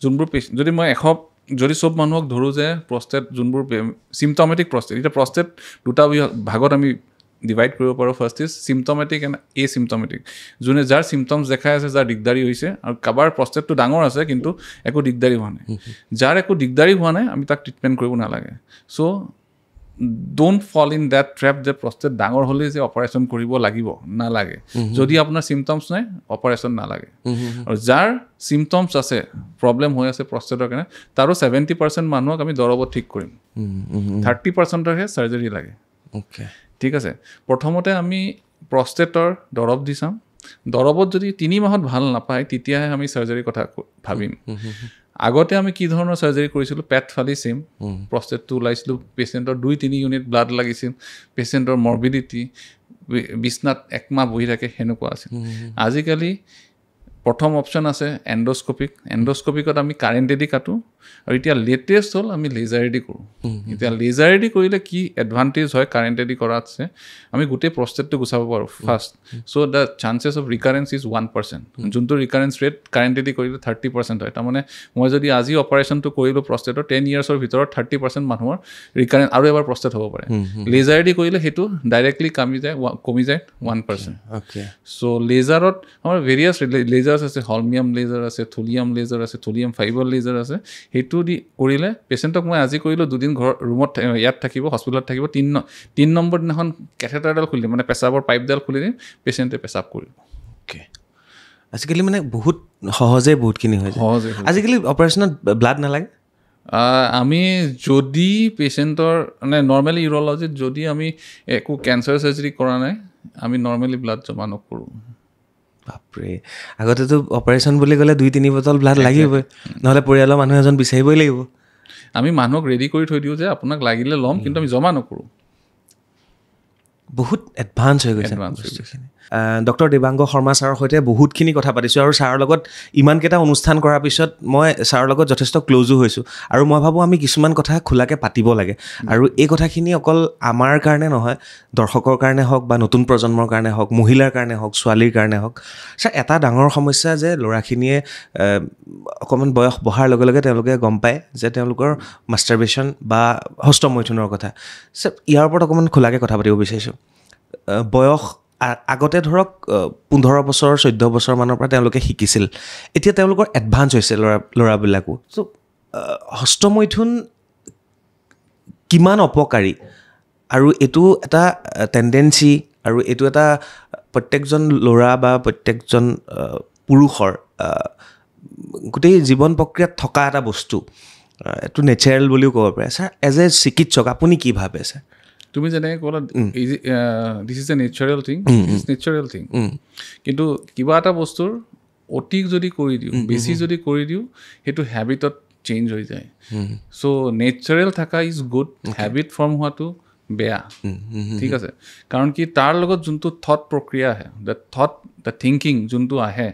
যোনবোৰ যদি মই যদি চব মানুহক ধৰোঁ যে প্ৰষ্টেট যোনবোৰ চিমটমেটিক প্ৰষ্টেট এতিয়া প্ৰষ্টেট দুটা ভাগত আমি ডিভাইড কৰিব পাৰোঁ first is symptomatic and symptomatic যোনে যাৰ চিমটমছ দেখাই আছে যাৰ দিগদাৰী হৈছে আৰু কাৰোবাৰ প্ৰষ্টেটটো ডাঙৰ আছে কিন্তু একো দিগদাৰী হোৱা নাই যাৰ একো দিগদাৰী হোৱা নাই আমি তাক ট্ৰিটমেণ্ট কৰিব নালাগে so' don't fall in that trap যে প্ৰষ্টেট ডাঙৰ হ'লেই যে অপাৰেশ্যন কৰিব লাগিব নালাগে যদি আপোনাৰ চিমটমছ নাই অপাৰেশ্যন নালাগে আৰু যাৰ চিমটমছ আছে প্ৰব্লেম হৈ আছে প্ৰষ্টেটৰ কাৰণে তাৰো 70% মানুহক আমি দৰৱত ঠিক কৰিম 30%হে চাৰ্জাৰী লাগে ঠিক আছে প্ৰথমতে আমি প্ৰষ্টেটৰ দৰৱ দি চাম দৰৱত যদি 3 মাহত ভাল নাপায় তেতিয়াহে আমি চাৰ্জাৰীৰ কথা ভাবিম আগতে আমি কি ধৰণৰ চাৰ্জাৰী কৰিছিলোঁ পেট ফালি চিম প্ৰষ্টেটটো ওলাইছিলোঁ পেচেণ্টৰ 2-3 ইউনিট ব্লাড লাগিছিল পেচেণ্টৰ মৰ্বিডিটি বিছনাত 1 মাহ বহি থাকে সেনেকুৱা আছিল আজিকালি প্ৰথম অপশ্যন আছে এণ্ডস্কোপিকত আমি কাৰেণ্টেদি কাটো আৰু এতিয়া লেটেষ্ট হ'ল আমি লেজাৰেদি কৰোঁ এতিয়া লেজাৰেদি কৰিলে কি এডভান্টেজ হয় কাৰেণ্টেদি কৰাতছে আমি গোটেই প্ৰষ্টেটটো গুচাব পাৰোঁ first so' the chances of recurrence is 1% যোনটো ৰিকাৰেঞ্চ ৰেট কাৰেণ্টেদি কৰিলে 30% হয় তাৰমানে মই যদি আজি অপাৰেশ্যনটো কৰিলোঁ প্ৰষ্টেটৰ 10 ইয়াৰ্ছৰ ভিতৰত 30% মানুহৰ ৰিকাৰেঞ্চ আৰু এবাৰ প্ৰষ্টেট হ'ব পাৰে লেজাৰেদি কৰিলে সেইটো ডাইৰেক্টলি কমি যায় 1% চ' লেজাৰত আমাৰ ভেৰিয়াছ লেজাৰ আছে হলমিয়াম লেজাৰ আছে থুলিয়াম লেজাৰ আছে থুলিয়াম ফাইবাৰ লেজাৰ আছে সেইটো দি কৰিলে পেচেণ্টক মই আজি কৰিলোঁ 2 দিন ঘৰ ৰুমত ইয়াত থাকিব হস্পিটেলত থাকিব 3 নম্বৰ দিনাখন কেথেটাৰডাল খুলি দিম মানে পেচাবৰ পাইপডাল খুলি দিম পেচেণ্টে পেচাব কৰিব আজিকালি মানে বহুত সহজে বহুতখিনি হৈ যায় আজিকালি অপাৰেশ্যনত ব্লাড নালাগে আমি যদি পেচেণ্টৰ মানে নৰ্মেলি ইউৰলজিত যদি আমি একো কেঞ্চাৰ চাৰ্জাৰী কৰা নাই আমি নৰ্মেলি ব্লাড জমা নকৰোঁ বাপৰে আগতেতো অপাৰেশ্যন বুলি ক'লে 2-3 বটল ব্লাড লাগিবই নহ'লে পৰিয়ালৰ মানুহ এজন বিচাৰিবই লাগিব আমি মানুহক ৰেডি কৰি থৈ দিওঁ যে আপোনাক লাগিলে ল'ম কিন্তু আমি জমা নকৰোঁ বহুত এডভান্স হৈ গৈছে বস্তুখিনি ডক্টৰ দেবাংগ শৰ্মা ছাৰৰ সৈতে বহুতখিনি কথা পাতিছোঁ আৰু ছাৰৰ লগত ইমানকেইটা অনুষ্ঠান কৰাৰ পিছত মই ছাৰৰ লগত যথেষ্ট ক্ল'জো হৈছোঁ আৰু মই ভাবোঁ আমি কিছুমান কথা খোলাকৈ পাতিব লাগে আৰু এই কথাখিনি অকল আমাৰ কাৰণে নহয় দৰ্শকৰ কাৰণে হওক বা নতুন প্ৰজন্মৰ কাৰণে হওক মহিলাৰ কাৰণে হওক ছোৱালীৰ কাৰণে হওক ছাৰ এটা ডাঙৰ সমস্যা যে ল'ৰাখিনিয়ে অকণমান বয়স বঢ়াৰ লগে লগে তেওঁলোকে গম পায় যে তেওঁলোকৰ মাষ্টাৰবেশ্যন বা হস্তমৈথুনৰ কথা ছাৰ ইয়াৰ ওপৰত অকণমান খোলাকৈ কথা পাতিব বিচাৰিছোঁ বয়স আগতে ধৰক 15 বছৰ 14 বছৰ মানৰ পৰা তেওঁলোকে শিকিছিল এতিয়া তেওঁলোকৰ এডভান্স হৈছে ল'ৰাবিলাকো চ' হস্তমৈথুন কিমান অপকাৰী আৰু এইটো এটা টেণ্ডেঞ্চি আৰু এইটো এটা প্ৰত্যেকজন ল'ৰা বা প্ৰত্যেকজন পুৰুষৰ গোটেই জীৱন প্ৰক্ৰিয়াত থকা এটা বস্তু এইটো নেচাৰেল বুলিও ক'ব পাৰে ছাৰ এজ এ চিকিৎসক আপুনি কি ভাবে ছাৰ তুমি যেনেকৈ ক'লা দিছ is A natural thing natural thing কিন্তু কিবা এটা বস্তুৰ অতি যদি কৰি দিওঁ বেছি যদি কৰি দিওঁ সেইটো হেবিটত চেঞ্জ হৈ যায় চ' নেচাৰেল থকা ইজ গুড হেবিট ফৰ্ম হোৱাটো বেয়া ঠিক আছে কাৰণ কি তাৰ লগত যোনটো থট প্ৰক্ৰিয়া আহে দ্য থিংকিং যোনটো আহে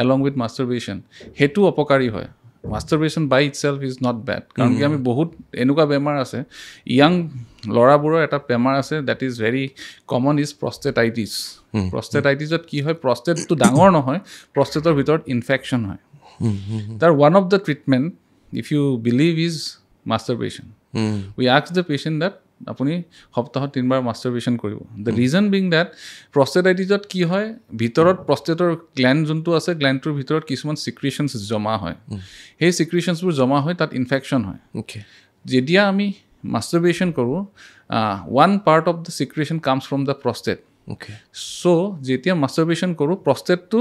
এলং উইথ মাষ্টাৰবেশ্যন সেইটো অপকাৰী হয় মাষ্টাৰবেশ্যন by itself is not bed কাৰণ কি আমি বহুত এনেকুৱা বেমাৰ আছে য়াং ল'ৰাবোৰৰ এটা বেমাৰ আছে that is very common is prostatitis প্ৰষ্টেটাইটিছত কি হয় প্ৰষ্টেটটো ডাঙৰ নহয় প্ৰষ্টেটৰ ভিতৰত ইনফেকশ্যন হয় তাৰ one of the treatment if you believe is masturbation we ask the patient that আপুনি সপ্তাহত 3 বাৰ মাষ্টাৰবেশ্যন কৰিব দ্য ৰিজন বিং দেট প্ৰষ্টেটাইটিছত কি হয় ভিতৰত প্ৰষ্টেটৰ গ্লেণ্ড যোনটো আছে গ্লেণ্ডটোৰ ভিতৰত কিছুমান চিক্ৰিশ্যনছ জমা হয় সেই চিক্ৰিশ্যনছবোৰ জমা হয় তাত ইনফেকশ্যন হয় যেতিয়া আমি মাষ্টাৰবেশ্যন কৰোঁ one part of the secretion comes from the prostate so' যেতিয়া মাষ্টাৰবেশ্যন কৰোঁ প্ৰষ্টেটটো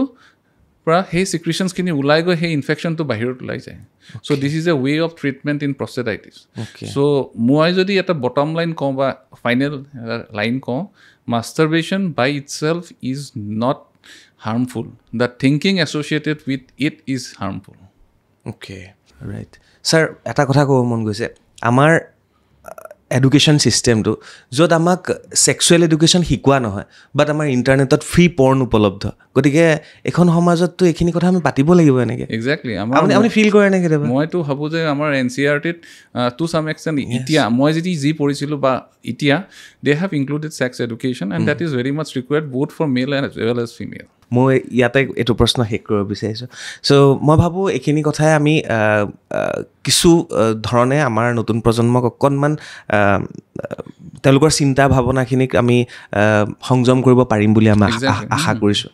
পৰা সেই চিক্ৰিশ্যনছখিনি ওলাই গৈ সেই ইনফেকশ্যনটো বাহিৰত ওলাই যায় so' this is a way of treatment in prostatitis so' মই যদি এটা বটম লাইন কওঁ বা ফাইনেল লাইন কওঁ masturbation by itself is not harmful the thinking associated with it is harmful okay right sir এটা কথা ক'ব মন গৈছে আমাৰ এডুকেশ্যন ছিষ্টেমটো য'ত আমাক ছেক্সুৱেল এডুকেশ্যন শিকোৱা নহয় বাট আমাৰ ইণ্টাৰনেটত ফ্ৰী পৰ্ণ উপলব্ধ গতিকে এখন সমাজততো এইখিনি কথা আমি পাতিব লাগিব এনেকৈ এক্সেক্টলি আপুনি ফিল কৰে নে কেতিয়াবা মইতো ভাবোঁ যে আমাৰ NCERTত টু চাম এক্সটেণ্ট এতিয়া মই যি পঢ়িছিলোঁ বা এতিয়া they have included sex education and that is very much required both for male as well as female মই ইয়াতে এইটো প্ৰশ্ন শেষ কৰিব বিচাৰিছোঁ চ' মই ভাবোঁ এইখিনি কথাই আমি কিছু ধৰণে আমাৰ নতুন প্ৰজন্মক অকণমান তেওঁলোকৰ চিন্তা ভাৱনাখিনিক আমি সংযম কৰিব পাৰিম বুলি আমি আশা কৰিছোঁ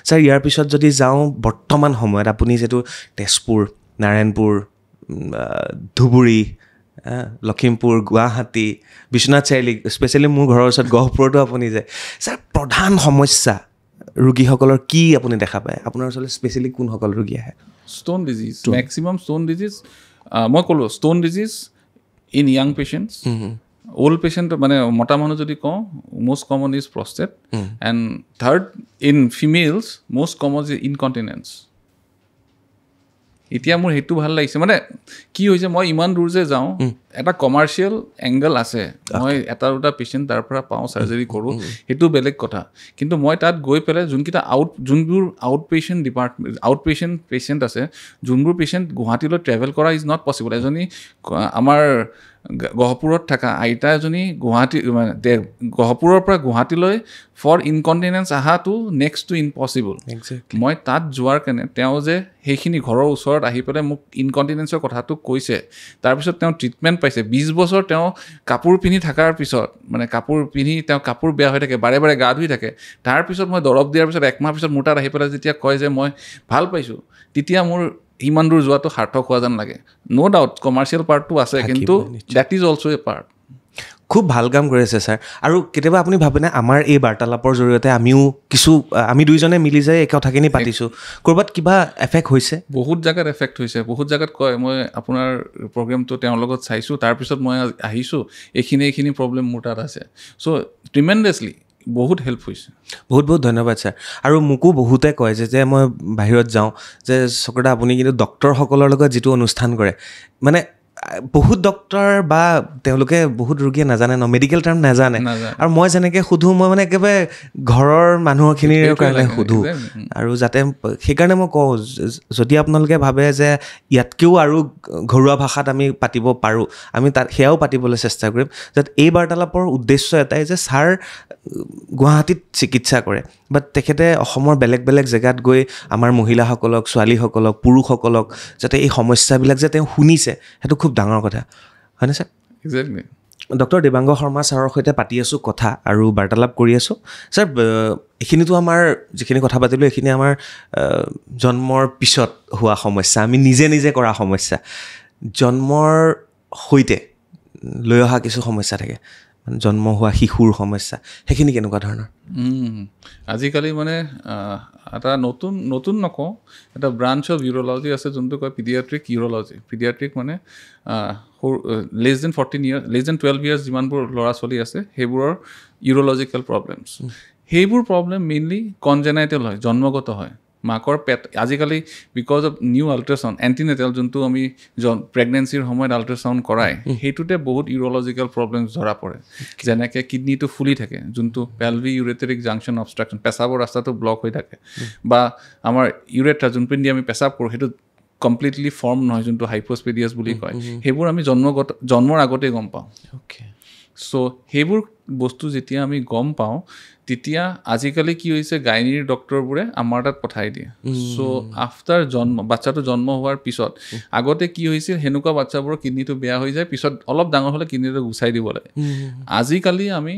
ছাৰ ইয়াৰ পিছত যদি যাওঁ বৰ্তমান সময়ত আপুনি যিহেতু তেজপুৰ নাৰায়ণপুৰ ধুবুৰী লখিমপুৰ গুৱাহাটী বিশ্বনাথ চাৰিআলি স্পেচিয়েলি মোৰ ঘৰৰ ওচৰত গহপুৰতো আপুনি যায় ছাৰ প্ৰধান সমস্যা ৰোগীসকলৰ কি আপুনি দেখা পায় আপোনাৰ ওচৰলৈ স্পেচিয়েলি কোনসকল ৰোগী আহে stone disease maximum stone disease মই ক'লোঁ stone disease in young patients old patient মানে মতা মানুহ যদি কওঁ most common is prostate and third in females most common is incontinence এতিয়া মোৰ সেইটো ভাল লাগিছে মানে কি হৈছে মই ইমান দূৰ যে যাওঁ এটা কমাৰ্চিয়েল এংগল আছে মই এটা দুটা পেচেণ্ট তাৰ পৰা পাওঁ চাৰ্জাৰী কৰোঁ সেইটো বেলেগ কথা কিন্তু মই তাত গৈ পেলাই যোনকেইটা যোনবোৰ আউট পেচেণ্ট পেচেণ্ট আছে যোনবোৰ পেচেণ্ট গুৱাহাটীলৈ ট্ৰেভেল কৰা ইজ নট পচিবল এজনী আমাৰ গহপুৰত থকা আইতা এজনী গহপুৰৰ পৰা গুৱাহাটীলৈ ফৰ ইনকণ্টিনেঞ্চ অহাটো নেক্সট টু ইম্পচিবল মই তাত যোৱাৰ কাৰণে তেওঁ যে সেইখিনি ঘৰৰ ওচৰত আহি পেলাই মোক ইনকণ্টিনেঞ্চৰ কথাটো কৈছে তাৰপিছত তেওঁ ট্ৰিটমেণ্ট পাইছে 20 বছৰ তেওঁ কাপোৰ পিন্ধি থকাৰ পিছত মানে তেওঁ কাপোৰ বেয়া হৈ থাকে বাৰে বাৰে গা ধুই থাকে তাৰপিছত মই দৰৱ দিয়াৰ পিছত 1 মাহ পিছত মোৰ তাত আহি পেলাই যেতিয়া কয় যে মই ভাল পাইছোঁ তেতিয়া মোৰ ইমান দূৰ যোৱাটো সাৰ্থক হোৱা যেন লাগে ন' ডাউট কমাৰ্চিয়েল পাৰ্টটো আছে কিন্তু that is also' A part খুব ভাল কাম কৰিছে ছাৰ আৰু কেতিয়াবা আপুনি ভাবেনে আমাৰ এই বাৰ্তালাপৰ জৰিয়তে আমি দুইজনে মিলি যায় এই কথাখিনি পাতিছোঁ ক'ৰবাত কিবা এফেক্ট হৈছে বহুত জেগাত এফেক্ট হৈছে বহুত জেগাত কয় মই আপোনাৰ প্ৰগ্ৰেমটো তেওঁৰ লগত চাইছোঁ তাৰপিছত মই আহিছোঁ এইখিনি প্ৰব্লেম মোৰ তাত আছে চ' ট্ৰিমেণ্ডাছলি বহুত হেল্প হৈছে বহুত ধন্যবাদ ছাৰ আৰু মোকো বহুতে কয় যে মই বাহিৰত যাওঁ যে চক্ৰদা আপুনি কিন্তু ডক্তৰসকলৰ লগত যিটো অনুষ্ঠান কৰে মানে বহুত ডক্তৰ বা তেওঁলোকে বহুত ৰোগীয়ে নাজানে ন মেডিকেল টাৰ্ম নাজানে আৰু মই যেনেকৈ সোধোঁ মই মানে একেবাৰে ঘৰৰ মানুহখিনিৰ কাৰণে সোধোঁ আৰু যাতে সেইকাৰণে মই কওঁ যদি আপোনালোকে ভাবে যে ইয়াতকৈও আৰু ঘৰুৱা ভাষাত আমি পাতিব পাৰোঁ আমি তাত সেয়াও পাতিবলৈ চেষ্টা কৰিম যাতে এই বাৰ্তালাপৰ উদ্দেশ্য এটাই যে ছাৰ গুৱাহাটীত চিকিৎসা কৰে বাট তেখেতে অসমৰ বেলেগ জেগাত গৈ আমাৰ মহিলাসকলক ছোৱালীসকলক পুৰুষসকলক যাতে এই সমস্যাবিলাক যে তেওঁ শুনিছে সেইটো খুব ডাঙৰ কথা হয়নে sir exactly doctor Devang Sharma ছাৰৰ সৈতে পাতি আছোঁ কথা আৰু বাৰ্তালাপ কৰি আছোঁ ছাৰ এইখিনিতো আমাৰ যিখিনি কথা পাতিলোঁ এইখিনি আমাৰ জন্মৰ পিছত হোৱা সমস্যা আমি নিজে নিজে কৰা সমস্যা জন্মৰ সৈতে লৈ অহা কিছু সমস্যা থাকে মানে জন্ম হোৱা শিশুৰ সমস্যা সেইখিনি কেনেকুৱা ধৰণৰ আজিকালি মানে এটা নতুন নকওঁ এটা ব্ৰাঞ্চ অফ ইউৰলজি আছে যোনটো কয় পিডিয়াট্ৰিক ইউৰলজি পিডিয়াট্ৰিক মানে less than 14 years less than 12 years যিমানবোৰ ল'ৰা ছোৱালী আছে সেইবোৰৰ ইউৰলজিকেল প্ৰব্লেমছ সেইবোৰ প্ৰব্লেম মেইনলি কনজেনাইটেল হয় জন্মগত হয় মাকৰ পেট আজিকালি because of new ultrasound antenatal যোনটো আমি প্ৰেগনেঞ্চিৰ সময়ত আল্ট্ৰাচাউণ্ড কৰাই সেইটোতে বহুত ইউৰলজিকেল প্ৰব্লেমছ ধৰা পৰে যেনেকৈ কিডনীটো ফুলি থাকে যোনটো পেলভি ইউৰেটেৰিক জাংচন অবষ্ট্ৰাকশ্যন পেচাবৰ ৰাস্তাটো ব্লক হৈ থাকে বা আমাৰ ইউৰেথ্ৰা যোনপিনেদি আমি পেচাব কৰোঁ সেইটো কমপ্লিটলি ফৰ্ম নহয় যোনটো হাইপ'স্পেডিয়াছ বুলি কয় সেইবোৰ আমি জন্মৰ আগতেই গম পাওঁ চ' সেইবোৰ বস্তু যেতিয়া আমি গম পাওঁ তেতিয়া আজিকালি কি হৈছে গাইনীৰ ডক্টৰবোৰে আমাৰ তাত পঠাই দিয়ে চ' আফটাৰ বাচ্চাটো জন্ম হোৱাৰ পিছত আগতে কি হৈছিল সেনেকুৱা বাচ্চাবোৰৰ কিডনীটো বেয়া হৈ যায় পিছত অলপ ডাঙৰ হ'লে কিডনীটো গুচাই দিব লাগে আজিকালি আমি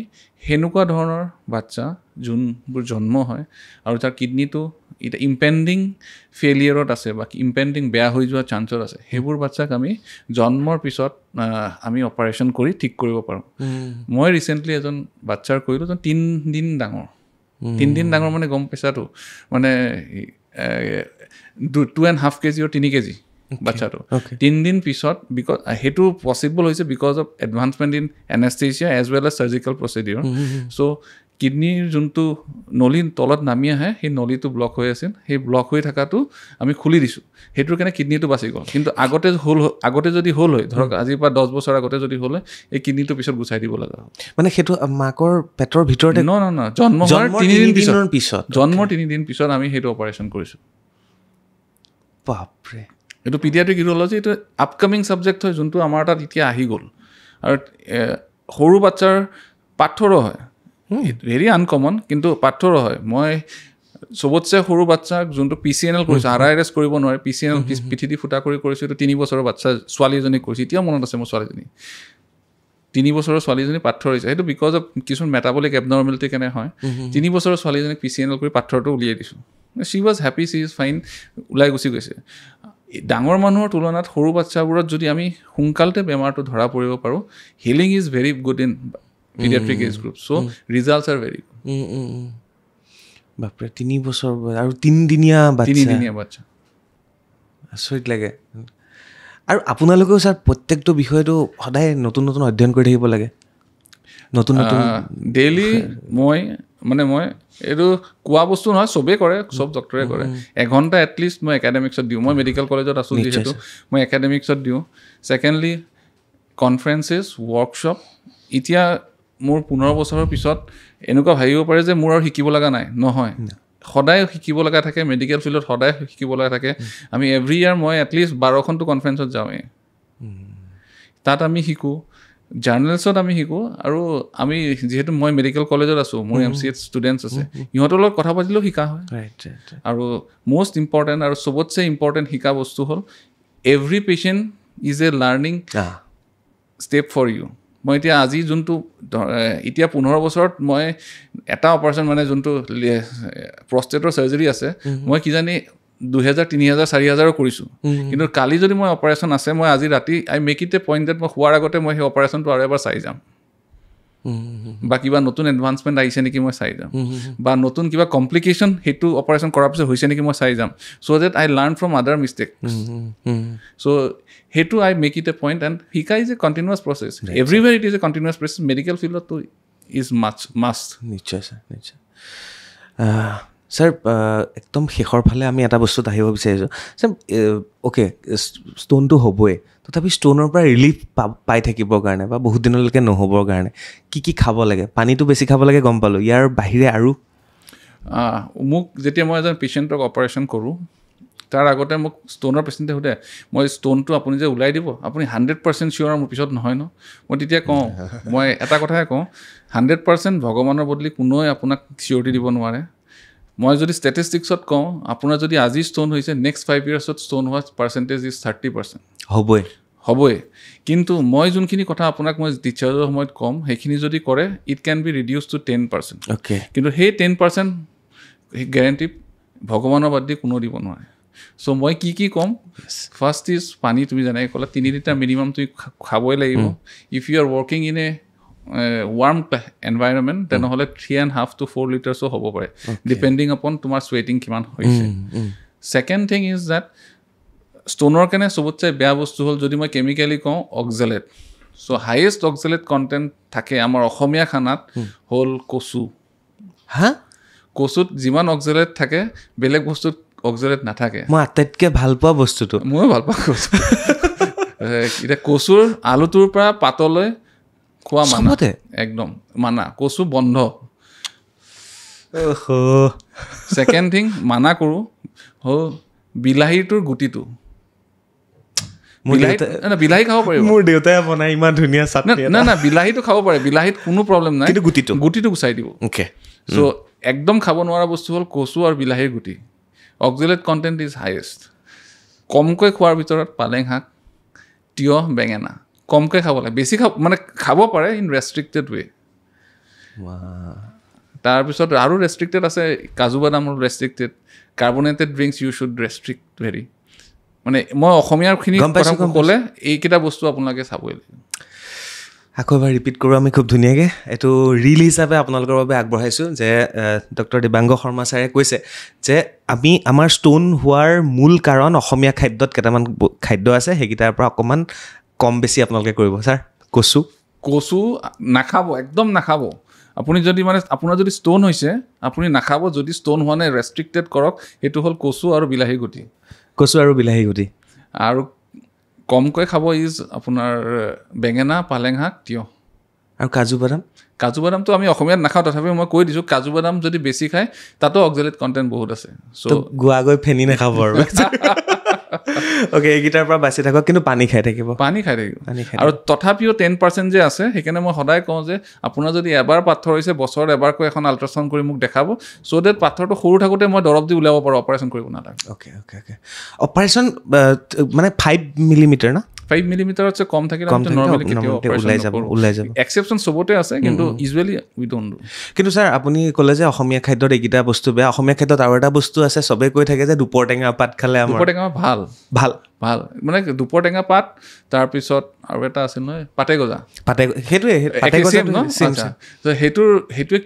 সেনেকুৱা ধৰণৰ বাচ্চা যোনবোৰ জন্ম হয় আৰু তাৰ কিডনীটো এতিয়া ইম্পেণ্ডিং ফেইলিয়াৰত আছে বা ইম্পেণ্ডিং বেয়া হৈ যোৱা চান্সত আছে সেইবোৰ বাচ্চাক আমি জন্মৰ পিছত আমি অপাৰেশ্যন কৰি ঠিক কৰিব পাৰোঁ মই ৰিচেণ্টলি এজন বাচ্চাৰ কৰিলোঁ 3 দিন ডাঙৰ মানে গম পেচাটো মানে 2.5 কেজি আৰু 3 কেজি বাচ্চাটো 3 দিন পিছত বিকজ সেইটো পচিবল হৈছে because of advancement in anaesthesia as well as surgical procedure so' কিডনীৰ যোনটো নলী তলত নামি আহে সেই নলীটো ব্লক হৈ আছিল সেই ব্লক হৈ থকাটো আমি খুলি দিছোঁ সেইটোৰ কাৰণে কিডনীটো বাচি গ'ল কিন্তু আগতে যদি হ'ল হয় ধৰক আজিৰ পৰা 10 বছৰ আগতে যদি হ'ল হয় এই কিডনীটো পিছত গুচাই দিব লগা হ'ল মানে সেইটো মাকৰ পেটৰ ভিতৰতে জন্মৰ 3 দিন পিছত আমি সেইটো অপাৰেশ্যন কৰিছোঁ বাপৰে এইটো পিডিয়াট্ৰিক ইউৰলজি এইটো আপকামিং ছাবজেক্ট হয় যোনটো আমাৰ তাত এতিয়া আহি গ'ল আৰু সৰু বাচ্চাৰ পাথৰো হয় ভেৰি আনকমন কিন্তু পাথৰো হয় মই চবতছে সৰু বাচ্চাক যোনটো PCNL কৰিছোঁ RIRS কৰিব নোৱাৰে PCNL পিঠি দি ফুটা কৰিছোঁ এইটো 3 বছৰৰ বাচ্চা ছোৱালী এজনীক কৰিছোঁ এতিয়া মনত আছে মোৰ ছোৱালীজনী 3 বছৰৰ ছোৱালীজনী পাথৰ হৈছে সেইটো বিকজ অফ কিছুমান মেটাবলিক এবনৰ্মেলিটি কেনে হয় 3 বছৰৰ ছোৱালীজনীক PCNL কৰি পাথৰটো উলিয়াই দিছোঁ she was happy she is fine ওলাই গুচি গৈছে ডাঙৰ মানুহৰ তুলনাত সৰু বাচ্চাবোৰত যদি আমি সোনকালতে বেমাৰটো ধৰা পৰিব পাৰোঁ healing is very good in pediatric age group so results are very good বাপৰে 3 বছৰ আৰু 3 দিনীয়া বাচ্চা আচৰিত লাগে আৰু আপোনালোকেও ছাৰ প্ৰত্যেকটো বিষয়টো সদায় নতুন অধ্যয়ন কৰি থাকিব লাগে নতুন ডেইলি মই এইটো কোৱা বস্তু নহয় চবেই কৰে চব ডক্টৰে কৰে এঘণ্টা এটলিষ্ট মই একাডেমিক্সত দিওঁ মই মেডিকেল কলেজত আছোঁ যিহেতু মই একাডেমিক্সত দিওঁ ছেকেণ্ডলি কনফাৰেঞ্চেছ ৱৰ্কশ্বপ এতিয়া মোৰ 15 বছৰৰ পিছত এনেকুৱা ভাবিব পাৰে যে মোৰ আৰু শিকিব লগা নাই নহয় সদায় শিকিব লগা থাকে মেডিকেল ফিল্ডত সদায় শিকিব লগা থাকে আমি এভৰি ইয়াৰ মই এটলিষ্ট 12খনটো কনফাৰেঞ্চত যাওঁৱেই তাত আমি শিকোঁ জাৰ্নেলছত আমি শিকোঁ আৰু আমি যিহেতু মই মেডিকেল কলেজত আছোঁ মোৰ MCH ষ্টুডেণ্টছ আছে সিহঁতৰ লগত কথা পাতিলেও শিকা হয় আৰু মষ্ট ইম্পৰ্টেণ্ট আৰু চবতছে ইম্পৰ্টেণ্ট শিকা বস্তু হ'ল every patient is a learning step for you মই এতিয়া আজি যোনটো এতিয়া 15 বছৰত মই এটা অপাৰেশ্যন মানে যোনটো প্ৰষ্টেটৰ চাৰ্জাৰী আছে মই কিজানি 2000 3000 4000 কৰিছোঁ কিন্তু কালি যদি মই অপাৰেশ্যন আছে মই আজি ৰাতি I make it a point that মই শোৱাৰ আগতে মই সেই অপাৰেশ্যনটো আৰু এবাৰ চাই যাম বা কিবা নতুন এডভান্সমেণ্ট আহিছে নেকি মই চাই যাম বা নতুন কিবা কমপ্লিকেশ্যন সেইটো অপাৰেশ্যন কৰাৰ পিছত হৈছে নেকি মই চাই যাম so' that I learn from other mistake so' সেইটো I make it a point and শিকা is a continuous process everywhere it is a continuous process medical ফিল্ডতো ইজ মাষ্ট নিশ্চয় ছাৰ নিশ্চয় ছাৰ একদম শেষৰ ফালে আমি এটা বস্তুত আহিব বিচাৰিছোঁ ছাৰ অ'কে ষ্ট'নটো হ'বই তথাপি ষ্ট'নৰ পৰা ৰিলিফ পাই থাকিবৰ কাৰণে বা বহুত দিনলৈকে নহ'বৰ কাৰণে কি খাব লাগে পানীটো বেছি খাব লাগে গম পালোঁ ইয়াৰ বাহিৰে আৰু মোক যেতিয়া মই এজন পেচেণ্টক অপাৰেশ্যন কৰোঁ তাৰ আগতে মোক ষ্ট'নৰ পেচেণ্টে সোধে মই ষ্ট'নটো আপুনি যে ওলাই দিব আপুনি 100% চিয়'ৰ মোৰ পিছত নহয় ন মই তেতিয়া কওঁ মই এটা কথাই কওঁ 100% ভগৱানৰ বদলি কোনোৱে আপোনাক চিয়'ৰিটি দিব নোৱাৰে মই যদি ষ্টেটিষ্টিক্সত কওঁ আপোনাৰ যদি আজি ষ্ট'ন হৈছে নেক্সট 5 yearsত ষ্ট'ন হোৱা পাৰ্চেণ্টেজ ইজ 30% হ'বই কিন্তু মই যোনখিনি কথা আপোনাক মই টিচাৰৰ সময়ত ক'ম সেইখিনি যদি কৰে it can be reduce to 10%. Okay কিন্তু সেই 10% গেৰেণ্টি ভগৱানৰ বাদ দি কোনো দিব নোৱাৰে. চ' মই কি ক'ম ফাৰ্ষ্ট ইজ পানী তুমি যেনেকৈ ক'লা 3 লিটাৰ মিনিমাম তুমি খাবই লাগিব. If you are working in a warm environment তেনেহ'লে 3.5 to 4 লিটাৰ্ছো হ'ব পাৰে ডিপেণ্ডিং আপন তোমাৰ চুৱেটিং কিমান হৈছে. ছেকেণ্ড থিং ইজ দেট ষ্ট'নৰ কাৰণে চবতছে বেয়া বস্তু হ'ল যদি মই কেমিকেলি কওঁ অক্সেলেট. চ' হায়েষ্ট অক্সেলেট কণ্টেণ্ট থাকে আমাৰ অসমীয়া খানাত হ'ল কচু. কচুত যিমান অক্সেলেট থাকে বেলেগ বস্তুত অক্সেলেট নাথাকে. মই আটাইতকৈ ভাল পোৱা বস্তুটো ময়ো ভাল পাওঁ কচু. এতিয়া কচুৰ আলুটোৰ পৰা পাতলৈ খোৱা মানা একদম মানা কচু বন্ধ. ছেকেণ্ড থিং মানা কৰোঁ হ'ল বিলাহীটোৰ গুটিটো. বিলাহী খাব পাৰিব মোৰ দেউতাই বনাই ইমান ধুনীয়া চাটনি. না বিলাহীটো খাব পাৰে বিলাহীত কোনো প্ৰব্লেম নাই কিন্তু গুটিটো গুচাই দিব. চ' একদম খাব নোৱাৰা বস্তু হ'ল কচু আৰু বিলাহীৰ গুটি. Oxalate content is highest. কমকৈ খোৱাৰ ভিতৰত পালেং শাক তিয়হ বেঙেনা কমকৈ খাব লাগে. বেছি মানে খাব পাৰে ইন ৰেষ্ট্ৰিক্টেড ৱে. তাৰপিছত আৰু ৰেষ্ট্ৰিক্টেড আছে কাজু বাদামৰ restricted. Carbonated drinks you should restrict very. মানে মই অসমীয়াৰখিনি ক'লে এইকেইটা বস্তু আপোনালোকে চাবই লাগিব. আকৌ এবাৰ ৰিপিট কৰোঁ আমি খুব ধুনীয়াকৈ. এইটো ৰিল হিচাপে আপোনালোকৰ বাবে আগবঢ়াইছোঁ যে ডক্টৰ দেবাংগ শৰ্মা ছাৰে কৈছে যে আমাৰ ষ্ট'ন হোৱাৰ মূল কাৰণ অসমীয়া খাদ্যত কেইটামান খাদ্য আছে সেইকেইটাৰ পৰা অকণমান কম বেছি আপোনালোকে কৰিব. ছাৰ কচু নাখাব একদম নাখাব. আপুনি যদি মানে আপোনাৰ যদি ষ্ট'ন হৈছে আপুনি নাখাব. যদি ষ্ট'ন হোৱা নাই ৰেষ্ট্ৰিক্টেড কৰক. সেইটো হ'ল কচু আৰু বিলাহী গুটি. আৰু কমকৈ খাব ইজ আপোনাৰ বেঙেনা পালেং শাক তিয়হ আৰু কাজু বাদামটো আমি অসমীয়াত নাখাওঁ তথাপিও মই কৈ দিছোঁ কাজু বাদাম যদি বেছি খায় তাতো অক্সেলেট কণ্টেণ্ট বহুত আছে. চ' গোৱাগৈ ফেনি নাখাব আৰু অ'কে এইকেইটাৰ পৰা বাচি থাকক কিন্তু পানী খাই থাকিব আৰু তথাপিও 10% যে আছে সেইকাৰণে মই সদায় কওঁ যে আপোনাৰ যদি এবাৰ পাথৰ হৈছে বছৰত এবাৰকৈ এখন আল্ট্ৰাচাউণ্ড কৰি মোক দেখাব. চ' ডেট পাথৰটো সৰু থাকোঁতে মই দৰৱ দি উলিয়াব পাৰোঁ. অপাৰেশ্যন কৰিব নালাগে. অ'কে অপাৰেশ্যন মানে 5 মিলিমিটাৰ না 5 মিলিমিটাৰতছে কম থাকিলে নৰ্মেলি ওলাই যাব. এক্সেপশ্যন চবতে আছে কিন্তু ইউজুৱেলি উই ডোণ্ট ডু. কিন্তু ছাৰ আপুনি ক'লে যে অসমীয়া খাদ্যত এইকেইটা বস্তু বেয়া. অসমীয়া খাদ্যত আৰু এটা বস্তু আছে চবেই কৈ থাকে যে দুপৰ টেঙা পাত খালে দুপৰ টেঙা ভাল মানে দুপৰ টেঙা পাত তাৰপিছত আৰু এটা আছিল নহয় পাতেগজা সেইটোৱে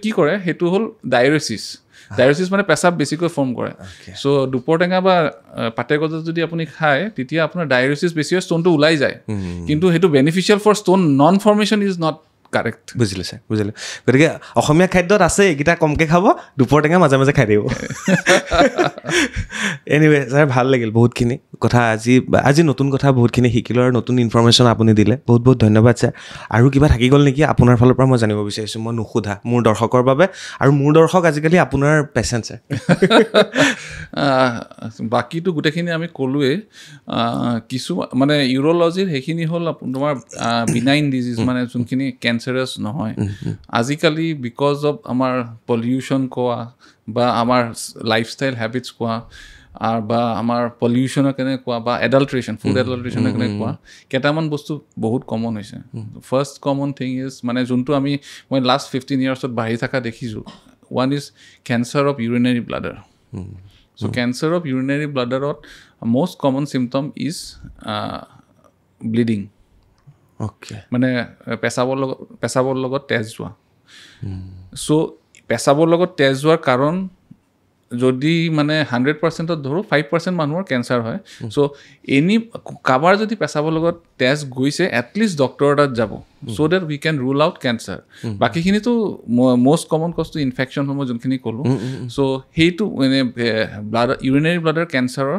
কি কৰে সেইটো হ'ল ডায়েৰিচিছ মানে পেচাব বেছিকৈ ফৰ্ম কৰে. চ' দুপৰ টেঙা বা পাতেগজা যদি আপুনি খায় তেতিয়া আপোনাৰ ডায়েৰিচিছ বেছি হয় ষ্ট'নটো ওলাই যায়. কিন্তু সেইটো beneficial for stone non formation is not correct. বুজিলোঁ ছাৰ গতিকে অসমীয়া খাদ্যত আছে এইকেইটা কমকৈ খাব দুপৰ টেঙা মাজে মাজে খাই দিব. এনিৱে ছাৰ ভাল লাগিল বহুতখিনি কথা আজি নতুন কথা বহুতখিনি শিকিলোঁ আৰু নতুন ইনফৰ্মেশ্যন আপুনি দিলে বহুত ধন্যবাদ ছাৰ. আৰু কিবা থাকি গ'ল নেকি আপোনাৰ ফালৰ পৰা মই জানিব বিচাৰিছোঁ মই নুসুধা মোৰ দৰ্শকৰ বাবে আৰু মোৰ দৰ্শক আজিকালি আপোনাৰ পেচেণ্ট ছাৰ. বাকীটো গোটেইখিনি আমি ক'লোৱেই. কিছু মানে ইউৰলজিৰ সেইখিনি হ'ল তোমাৰ বিনাইন ডিজিজ মানে যোনখিনি কেঞ্চাৰাছ নহয়. আজিকালি বিকজ অফ আমাৰ পলিউশ্যন কোৱা বা আমাৰ লাইফষ্টাইল হেবিটছ কোৱা বা আমাৰ পলিউশ্যনৰ কেনে কোৱা বা এডাল্ট্ৰেশ্যন ফুড এডাল্ট্ৰেশ্যনৰ কেনে কোৱা কেইটামান বস্তু বহুত কমন হৈছে. ফাৰ্ষ্ট কমন থিং ইজ মানে যোনটো মই লাষ্ট 15 ইয়াৰ্ছত বাঢ়ি থকা দেখিছোঁ. One is cancer of urinary bladder. So' cancer of urinary ব্লাডাৰত most common symptom is bleeding. মানে পেচাবৰ লগত তেজ যোৱা. চ' পেচাবৰ লগত তেজ যোৱাৰ কাৰণ যদি মানে 100%ত ধৰোঁ 5% মানুহৰ কেঞ্চাৰ হয়. চ' কাৰোবাৰ যদি পেচাবৰ লগত তেজ গৈছে এটলিষ্ট ডক্টৰৰ তাত যাব so' that we can rule out cancer. বাকীখিনিতো মষ্ট কমন কজটো ইনফেকশ্যনসমূহ যোনখিনি ক'লোঁ. চ' সেইটো মানে ইউৰিনেৰী ব্লাডাৰ কেঞ্চাৰৰ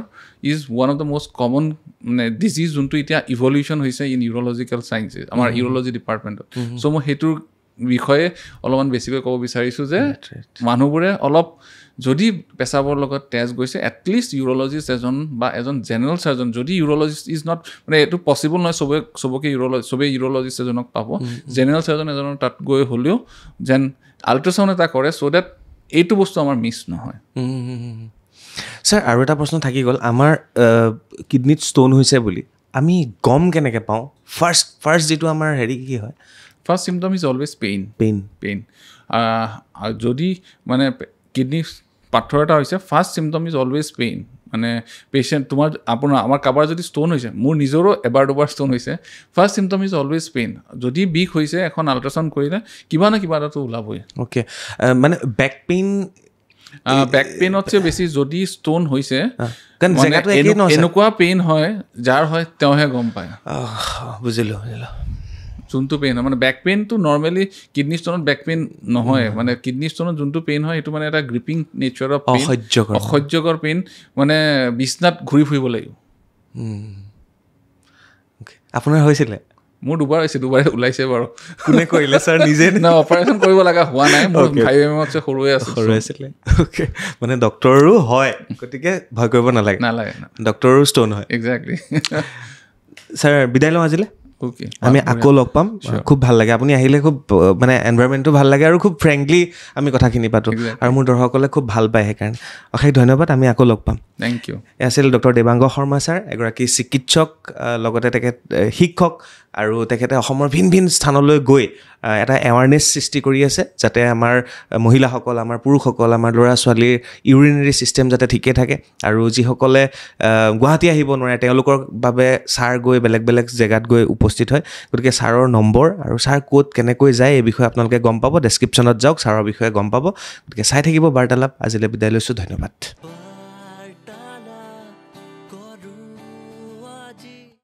is one of the most common মানে ডিজিজ যোনটো এতিয়া ইভলিউশ্যন হৈছে ইন ইউৰলজিকেল চায়েন্সেছ আমাৰ ইউৰলজি ডিপাৰ্টমেণ্টত. চ' মই সেইটোৰ বিষয়ে অলপমান বেছিকৈ ক'ব বিচাৰিছোঁ যে মানুহবোৰে অলপ যদি পেচাবৰ লগত তেজ গৈছে এটলিষ্ট ইউৰলজিষ্ট এজন বা এজন জেনেৰেল চাৰ্জন যদি ইউৰলজিষ্ট ইজ নট মানে এইটো পচিবল নহয় চবকে চবেই ইউৰলজিষ্ট এজনক পাব. জেনেৰেল চাৰ্জন এজনৰ তাত গৈ হ'লেও যেন আল্ট্ৰাচাউণ্ড এটা কৰে চ' ডেট এইটো বস্তু আমাৰ মিছ নহয়. ছাৰ আৰু এটা প্ৰশ্ন থাকি গ'ল আমাৰ কিডনীত ষ্ট'ন হৈছে বুলি আমি গম কেনেকৈ পাওঁ ফাৰ্ষ্ট যিটো আমাৰ হেৰি কি হয় first symptom is always pain যদি মানে কিডনি পাথৰ এটা হৈছে first symptom is always pain মানে পেচেণ্ট আমাৰ কাৰোবাৰ যদি ষ্ট'ন হৈছে মোৰ নিজৰো এবাৰ দুবাৰ ষ্ট'ন হৈছে first symptom is always pain যদি বিষ হৈছে এখন আল্ট্ৰাচাউণ্ড কৰিলে কিবা না কিবা এটাতো ওলাবই অ'কে মানে বেক পেইনতছে বেছি যদি ষ্ট'ন হৈছে জেগাটো এনেকুৱা পেইন হয় যাৰ হয় তেওঁহে গম পায় বুজিলোঁ যোনটো পেইন হয় মানে বেক পেইনটো নৰ্মেলি কিডনি ষ্ট'নত বেক পেইন নহয় মানে কিডনি ষ্ট'নত যোনটো পেইন হয় সেইটো মানে এটা গ্ৰিপিং নেচাৰৰ পেইন অসহ্যকৰ পেইন মানে বিছনাত ঘূৰি ফুৰিব লাগিব আপোনাৰ হৈছিলে মোৰ দুবাৰ হৈছে দুবাৰে ওলাইছে বাৰু কোনে কৰিলে ছাৰ নিজে না অপাৰেশ্যন কৰিব লগা হোৱা নাই মোৰ ভাই বেমাৰতছে সৰুৱে আছিলে অ'কে মানে ডক্টৰো হয় গতিকে ভয় কৰিব নালাগে ডক্টৰো ষ্ট'ন হয় একজেক্টলি ছাৰ বিদায় লওঁ আজিলৈ আমি আকৌ লগ পাম খুব ভাল লাগে আপুনি আহিলে খুব মানে এনভাইৰমেণ্টটো ভাল লাগে আৰু খুব ফ্ৰেংকলি আমি কথাখিনি পাতোঁ আৰু মোৰ দৰ্শকসকলে খুব ভাল পায় সেইকাৰণে অশেষ ধন্যবাদ আমি আকৌ লগ পাম থেংক ইউ আছিল ডক্টৰ দেৱাংগ শৰ্মা ছাৰ এগৰাকী চিকিৎসক লগতে তেখেত শিক্ষক আৰু তেখেতে অসমৰ ভিন ভিন স্থানলৈ গৈ এটা এৱাৰনেছ সৃষ্টি কৰি আছে যাতে আমাৰ মহিলাসকল আমাৰ পুৰুষসকল আমাৰ ল'ৰা ছোৱালীৰ ইউৰিনেৰী ছিষ্টেম যাতে ঠিকে থাকে আৰু যিসকলে গুৱাহাটী আহিব নোৱাৰে তেওঁলোকৰ বাবে ছাৰ গৈ বেলেগ বেলেগ জেগাত গৈ উপস্থিত হয় গতিকে ছাৰৰ নম্বৰ আৰু ছাৰ ক'ত কেনেকৈ যায় এই বিষয়ে আপোনালোকে গম পাব ডেছক্ৰিপশ্যনত যাওক ছাৰৰ বিষয়ে গম পাব গতিকে চাই থাকিব বাৰ্তালাপ আজিলৈ বিদায় লৈছোঁ ধন্যবাদ